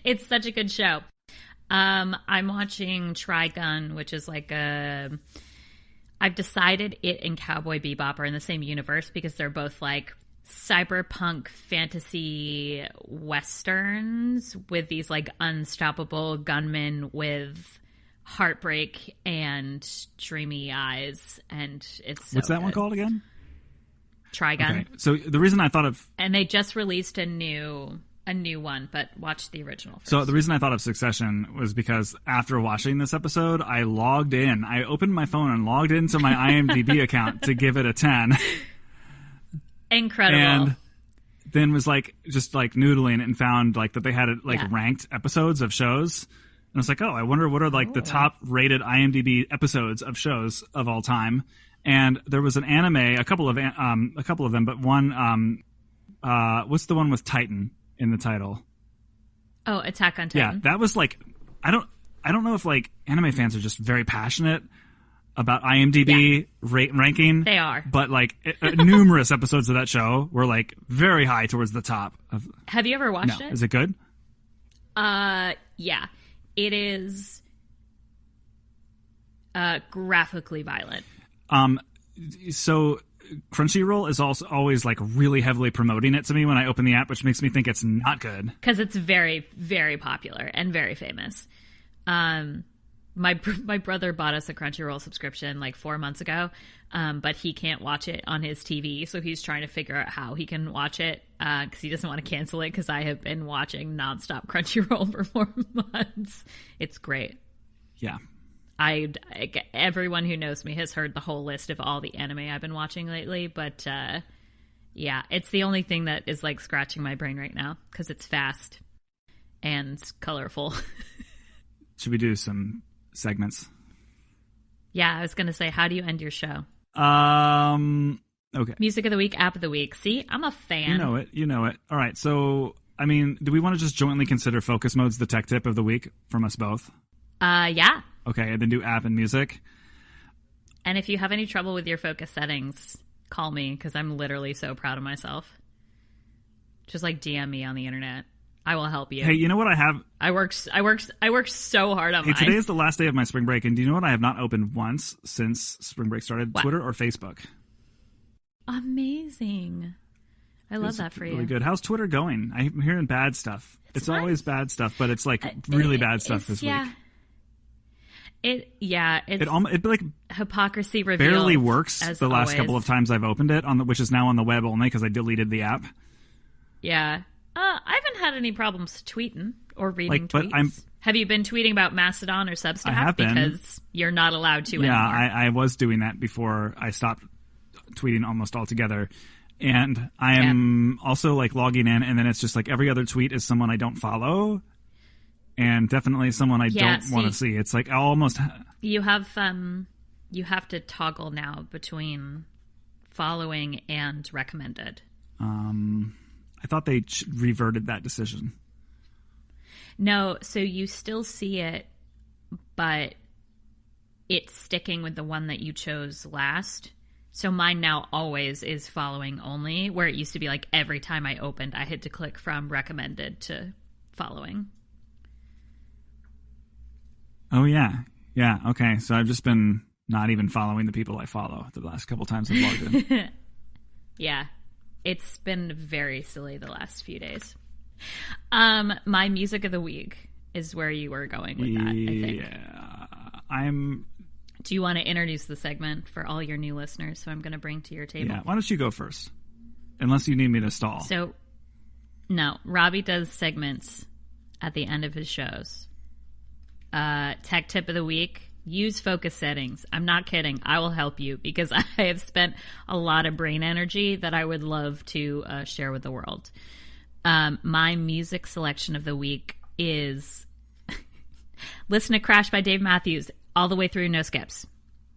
It's such a good show. I'm watching Trigun, which is like I've decided it and Cowboy Bebop are in the same universe because they're both like cyberpunk fantasy westerns with these like unstoppable gunmen with heartbreak and dreamy eyes, and it's so What's that good. one called again? Trigun. Okay. So the reason I thought of And they just released a new one, but watch the original first. So the reason I thought of Succession was because after watching this episode, I logged in. I opened my phone and logged into my IMDb account to give it a 10. Incredible. And then was like just like noodling and found like that they had like ranked episodes of shows. And I was like, oh, I wonder what are like the top rated IMDb episodes of shows of all time. And there was an anime, a couple of them, but one, what's the one with Titan in the title? Oh, Attack on Titan. Yeah, that was like, I don't know if like anime fans are just very passionate about IMDb ranking. They are. But like numerous episodes of that show were like very high towards the top. Have you ever watched it? Is it good? Yeah. It is graphically violent. So Crunchyroll is also always like really heavily promoting it to me when I open the app, which makes me think it's not good. Because it's very, very popular and very famous. My brother bought us a Crunchyroll subscription like 4 months ago, but he can't watch it on his TV, so he's trying to figure out how he can watch it because he doesn't want to cancel it because I have been watching nonstop Crunchyroll for 4 months. It's great. Yeah. Everyone who knows me has heard the whole list of all the anime I've been watching lately, but yeah, it's the only thing that is like scratching my brain right now because it's fast and colorful. Should we do some segments? Yeah, I was going to say, how do you end your show? Okay. Music of the week, app of the week. See, I'm a fan. You know it. All right. So, I mean, do we want to just jointly consider focus modes the tech tip of the week from us both? Yeah. Okay, and then do app and music. And if you have any trouble with your focus settings, call me because I'm literally so proud of myself. Just like DM me on the internet. I will help you. Hey, you know what I have? I work so hard on mine. Today is the last day of my spring break, and do you know what I have not opened once since spring break started? What? Twitter or Facebook? Amazing. I love that for you. Really good. How's Twitter going? I'm hearing bad stuff. It's always bad stuff, but it's like really bad stuff this week. It's It like hypocrisy revealed. Barely works as the last always. couple of times I've opened it, which is now on the web only because I deleted the app. Yeah. I haven't had any problems tweeting or reading tweets. But have you been tweeting about Mastodon or Substack? I have been. Because you're not allowed to anymore. I was doing that before I stopped tweeting almost altogether. And I am also like logging in, and then it's just like every other tweet is someone I don't follow, and definitely someone I don't want to see. It's like you have to toggle now between following and recommended. I thought they reverted that decision. No, so you still see it, but it's sticking with the one that you chose last. So mine now always is following only, where it used to be like every time I opened, I had to click from recommended to following. Oh, yeah. Yeah, okay. So I've just been not even following the people I follow the last couple times I've logged in. Yeah. It's been very silly the last few days. My music of the week is where you were going with that, I think. Yeah. Do you want to introduce the segment for all your new listeners? So I'm going to bring to your table. Yeah, why don't you go first? Unless you need me to stall. So, no, Robbie does segments at the end of his shows. Tech tip of the week, use focus settings. I'm not kidding. I will help you because I have spent a lot of brain energy that I would love to share with the world. My music selection of the week is listen to Crash by Dave Matthews all the way through, no skips.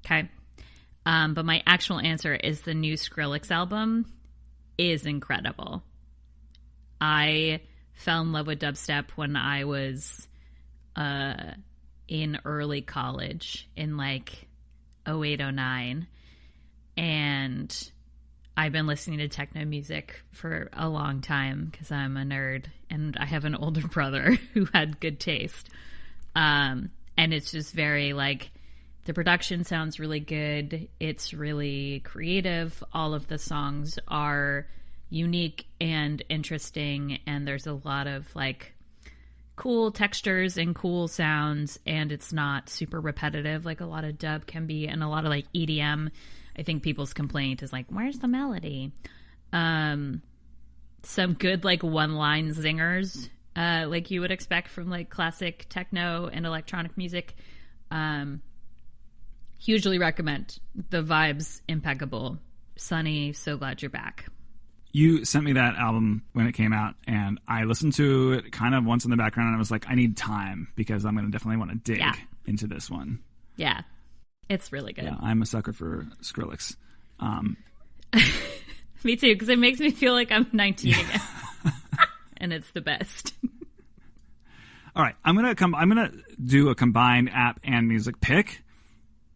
Okay. But my actual answer is the new Skrillex album is incredible. I fell in love with dubstep when I was in early college in like 08, 09. And I've been listening to techno music for a long time because I'm a nerd and I have an older brother who had good taste. And it's just very like the production sounds really good. It's really creative. All of the songs are unique and interesting. And there's a lot of like cool textures and cool sounds. And it's not super repetitive like a lot of dub can be. And a lot of like EDM, I think people's complaint is like, where's the melody? Some good like one-line zingers. Like you would expect from like classic techno and electronic music. Hugely recommend. The vibe's impeccable. Sunny, so glad you're back. You sent me that album when it came out, and I listened to it kind of once in the background, and I was like, I need time because I'm going to definitely want to dig into this one. Yeah, it's really good. Yeah, I'm a sucker for Skrillex. Me too, because it makes me feel like I'm 19 again. And it's the best. All right, I'm gonna do a combined app and music pick,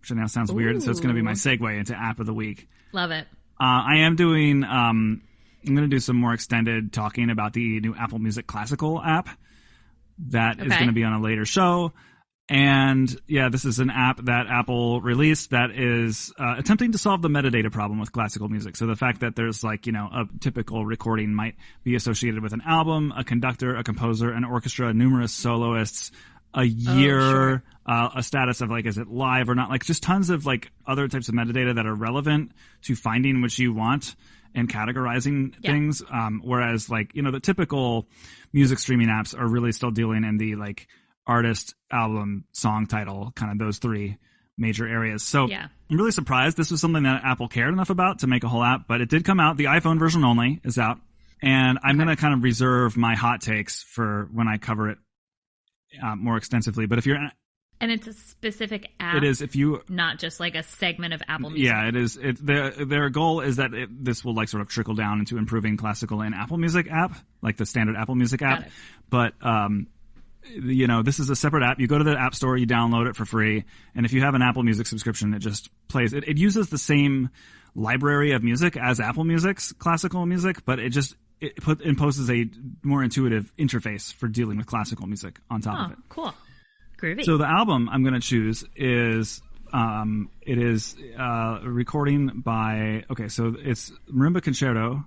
which now sounds weird. So it's gonna be my segue into app of the week. Love it. I am doing. I'm gonna do some more extended talking about the new Apple Music Classical app that is gonna be on a later show. And yeah, this is an app that Apple released that is attempting to solve the metadata problem with classical music. So the fact that there's like, a typical recording might be associated with an album, a conductor, a composer, an orchestra, numerous soloists, a year, a status of like, is it live or not? Like just tons of like other types of metadata that are relevant to finding what you want and categorizing things. Whereas like, the typical music streaming apps are really still dealing in the like, artist, album, song title, kind of those three major areas. So I'm really surprised this was something that Apple cared enough about to make a whole app, but it did come out. The iPhone version only is out. And I'm going to kind of reserve my hot takes for when I cover it more extensively. But if you're... And it's a specific app. It is. If you... Not just like a segment of Apple Music. Yeah, it is. Their goal is that this will like sort of trickle down into improving classical and Apple Music app, like the standard Apple Music app. But... this is a separate app. You go to the App Store, you download it for free, and if you have an Apple Music subscription, it just plays. It uses the same library of music as Apple Music's classical music, but it imposes a more intuitive interface for dealing with classical music on top of it. Cool. Groovy. So the album I'm going to choose is It is a recording by, so it's Marimba Concerto,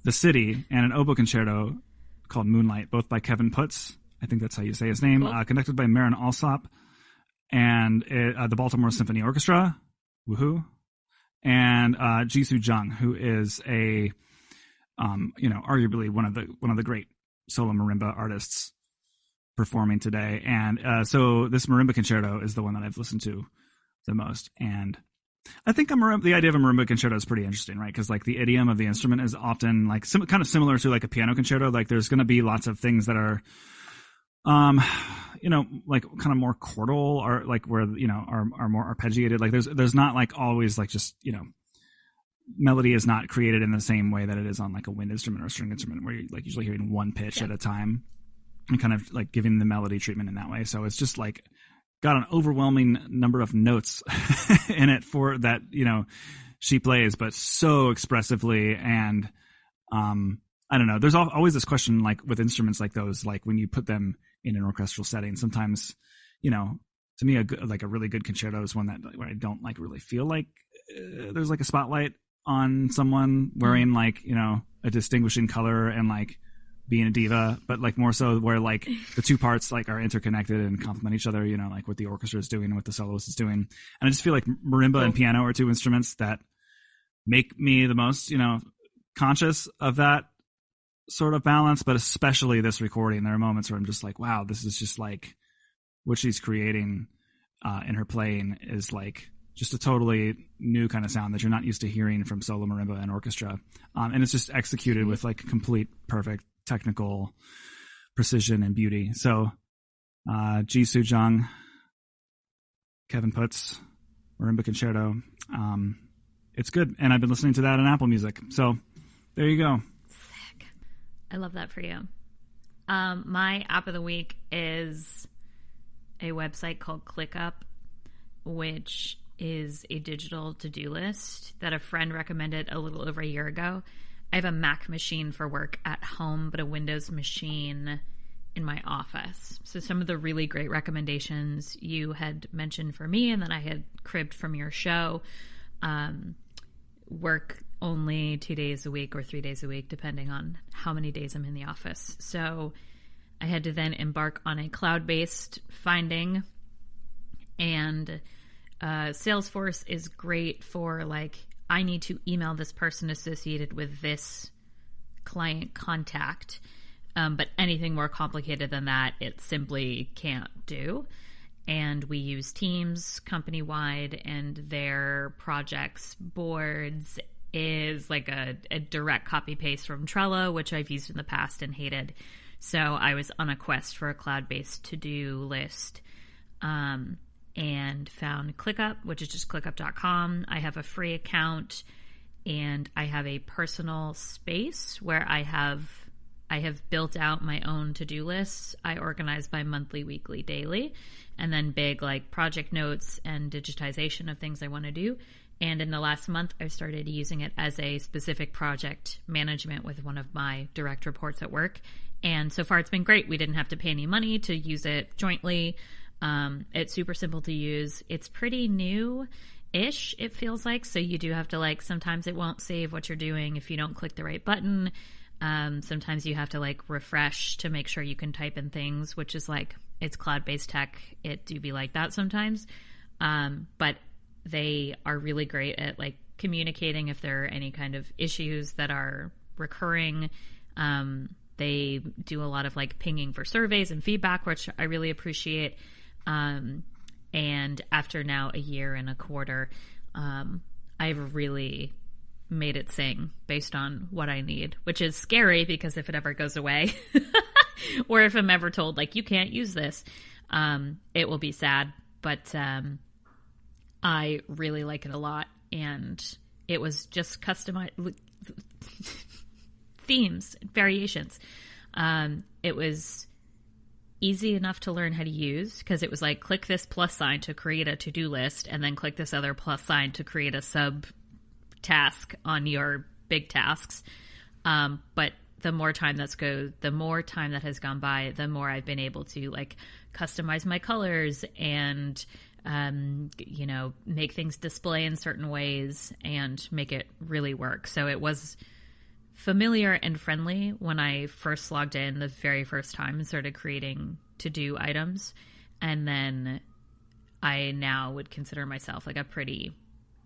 The City, and an oboe concerto called Moonlight, both by Kevin Putz. I think that's how you say his name. Cool. Conducted by Marin Alsop and the Baltimore Symphony Orchestra. Woohoo. And Jisoo Jung, who is a, arguably one of the great solo marimba artists performing today. And so this marimba concerto is the one that I've listened to the most. And I think the idea of a marimba concerto is pretty interesting, right? Because like the idiom of the instrument is often like kind of similar to like a piano concerto. Like there's going to be lots of things that are, like kind of more chordal or like where, are more arpeggiated. Like there's not like always like just, melody is not created in the same way that it is on like a wind instrument or a string instrument where you're like usually hearing one pitch at a time and kind of like giving the melody treatment in that way. So it's just like got an overwhelming number of notes in it for that, she plays, but so expressively. And, I don't know. There's always this question, like with instruments like those, like when you put them in an orchestral setting, sometimes, to me, a really good concerto is one that where I don't like really feel like there's like a spotlight on someone wearing like, a distinguishing color and like being a diva, but like more so where like the two parts like are interconnected and complement each other, like what the orchestra is doing and what the soloist is doing. And I just feel like marimba and piano are two instruments that make me the most, conscious of that sort of balance, but especially this recording. There are moments where I'm just like, wow, this is just like what she's creating in her playing is like just a totally new kind of sound that you're not used to hearing from solo marimba and orchestra. And it's just executed with like complete perfect technical precision and beauty. So Jisoo Jung, Kevin Putz, Marimba Concerto. It's good. And I've been listening to that on Apple Music. So there you go. Sick. I love that for you. My app of the week is a website called ClickUp, which is a digital to-do list that a friend recommended a little over a year ago. I have a Mac machine for work at home, but a Windows machine in my office. So some of the really great recommendations you had mentioned for me and that I had cribbed from your show, work only 2 days a week or 3 days a week, depending on how many days I'm in the office. So I had to then embark on a cloud-based finding, and Salesforce is great for like, I need to email this person associated with this client contact. But anything more complicated than that, it simply can't do. And we use Teams company-wide, and their projects boards is like a direct copy-paste from Trello, which I've used in the past and hated. So I was on a quest for a cloud-based to-do list, and found ClickUp, which is just clickup.com. I have a free account, and I have a personal space where I have built out my own to-do lists. I organize by monthly, weekly, daily, and then big like project notes and digitization of things I want to do. And in the last month, I've started using it as a specific project management with one of my direct reports at work. And so far, it's been great. We didn't have to pay any money to use it jointly. It's super simple to use. It's pretty new-ish, it feels like. So you do have to like, sometimes it won't save what you're doing if you don't click the right button. Sometimes you have to like refresh to make sure you can type in things, which is like, it's cloud-based tech. It do be like that sometimes. But they are really great at like communicating if there are any kind of issues that are recurring. They do a lot of like pinging for surveys and feedback, which I really appreciate. And after now a year and a quarter, I've really made it sing based on what I need, which is scary because if it ever goes away or if I'm ever told like, you can't use this, it will be sad. But I really like it a lot. And it was just customized themes, variations. It was easy enough to learn how to use because it was like, click this plus sign to create a to-do list and then click this other plus sign to create a sub task on your big tasks. But the more time that has gone by, the more I've been able to like customize my colors and make things display in certain ways and make it really work. So it was familiar and friendly when I first logged in the very first time and started creating to-do items. And then I now would consider myself like a pretty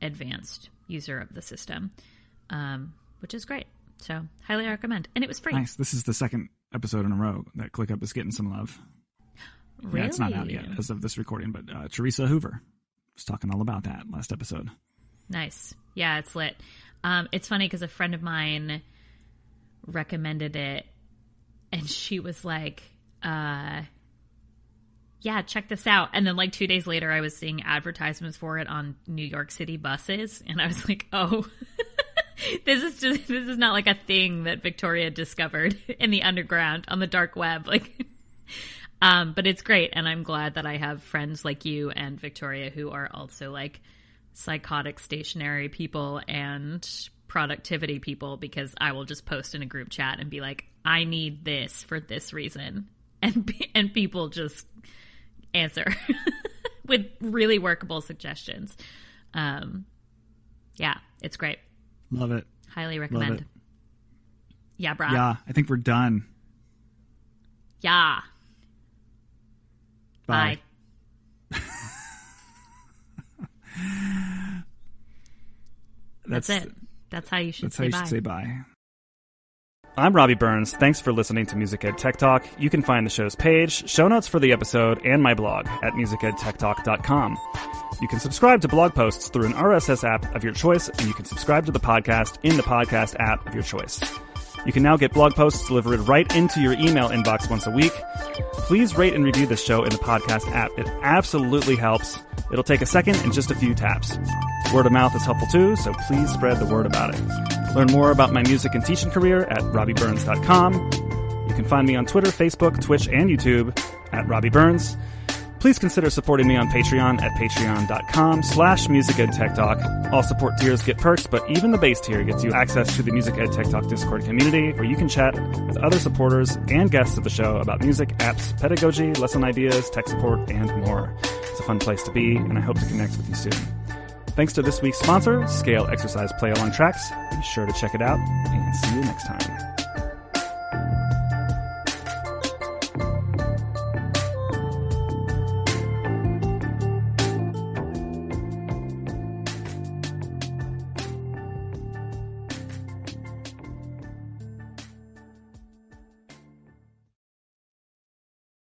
advanced user of the system, which is great. So highly recommend. And it was free. Nice. This is the second episode in a row that ClickUp is getting some love. Really? Yeah, it's not out yet as of this recording, but Teresa Hoover was talking all about that last episode. Nice. Yeah, it's lit. It's funny because a friend of mine recommended it, and she was like, yeah, check this out. And then like 2 days later, I was seeing advertisements for it on New York City buses, and I was like, oh, this is not like a thing that Victoria discovered in the underground on the dark web. Like, but it's great, and I'm glad that I have friends like you and Victoria who are also like psychotic stationary people and productivity people, because I will just post in a group chat and be like, I need this for this reason, and people just answer with really workable suggestions. Yeah, it's great. Love it. Highly recommend. Love it. Yeah, brah. Yeah, I think we're done. Yeah. Bye. That's it. That's how you should say bye. That's how you should say bye. I'm Robbie Burns. Thanks for listening to Music Ed Tech Talk. You can find the show's page, show notes for the episode, and my blog at musicedtechtalk.com. You can subscribe to blog posts through an RSS app of your choice, and you can subscribe to the podcast in the podcast app of your choice. You can now get blog posts delivered right into your email inbox once a week. Please rate and review this show in the podcast app. It absolutely helps. It'll take a second and just a few taps. Word of mouth is helpful too, so please spread the word about it. Learn more about my music and teaching career at robbieburns.com. You can find me on Twitter, Facebook, Twitch, and YouTube at Robbie Burns. Please consider supporting me on Patreon at patreon.com/musicedtechtalk. All support tiers get perks, but even the base tier gets you access to the Music Ed Tech Talk Discord community, where you can chat with other supporters and guests of the show about music, apps, pedagogy, lesson ideas, tech support, and more. It's a fun place to be, and I hope to connect with you soon. Thanks to this week's sponsor, Scale Exercise Play Along Tracks. Be sure to check it out, and see you next time.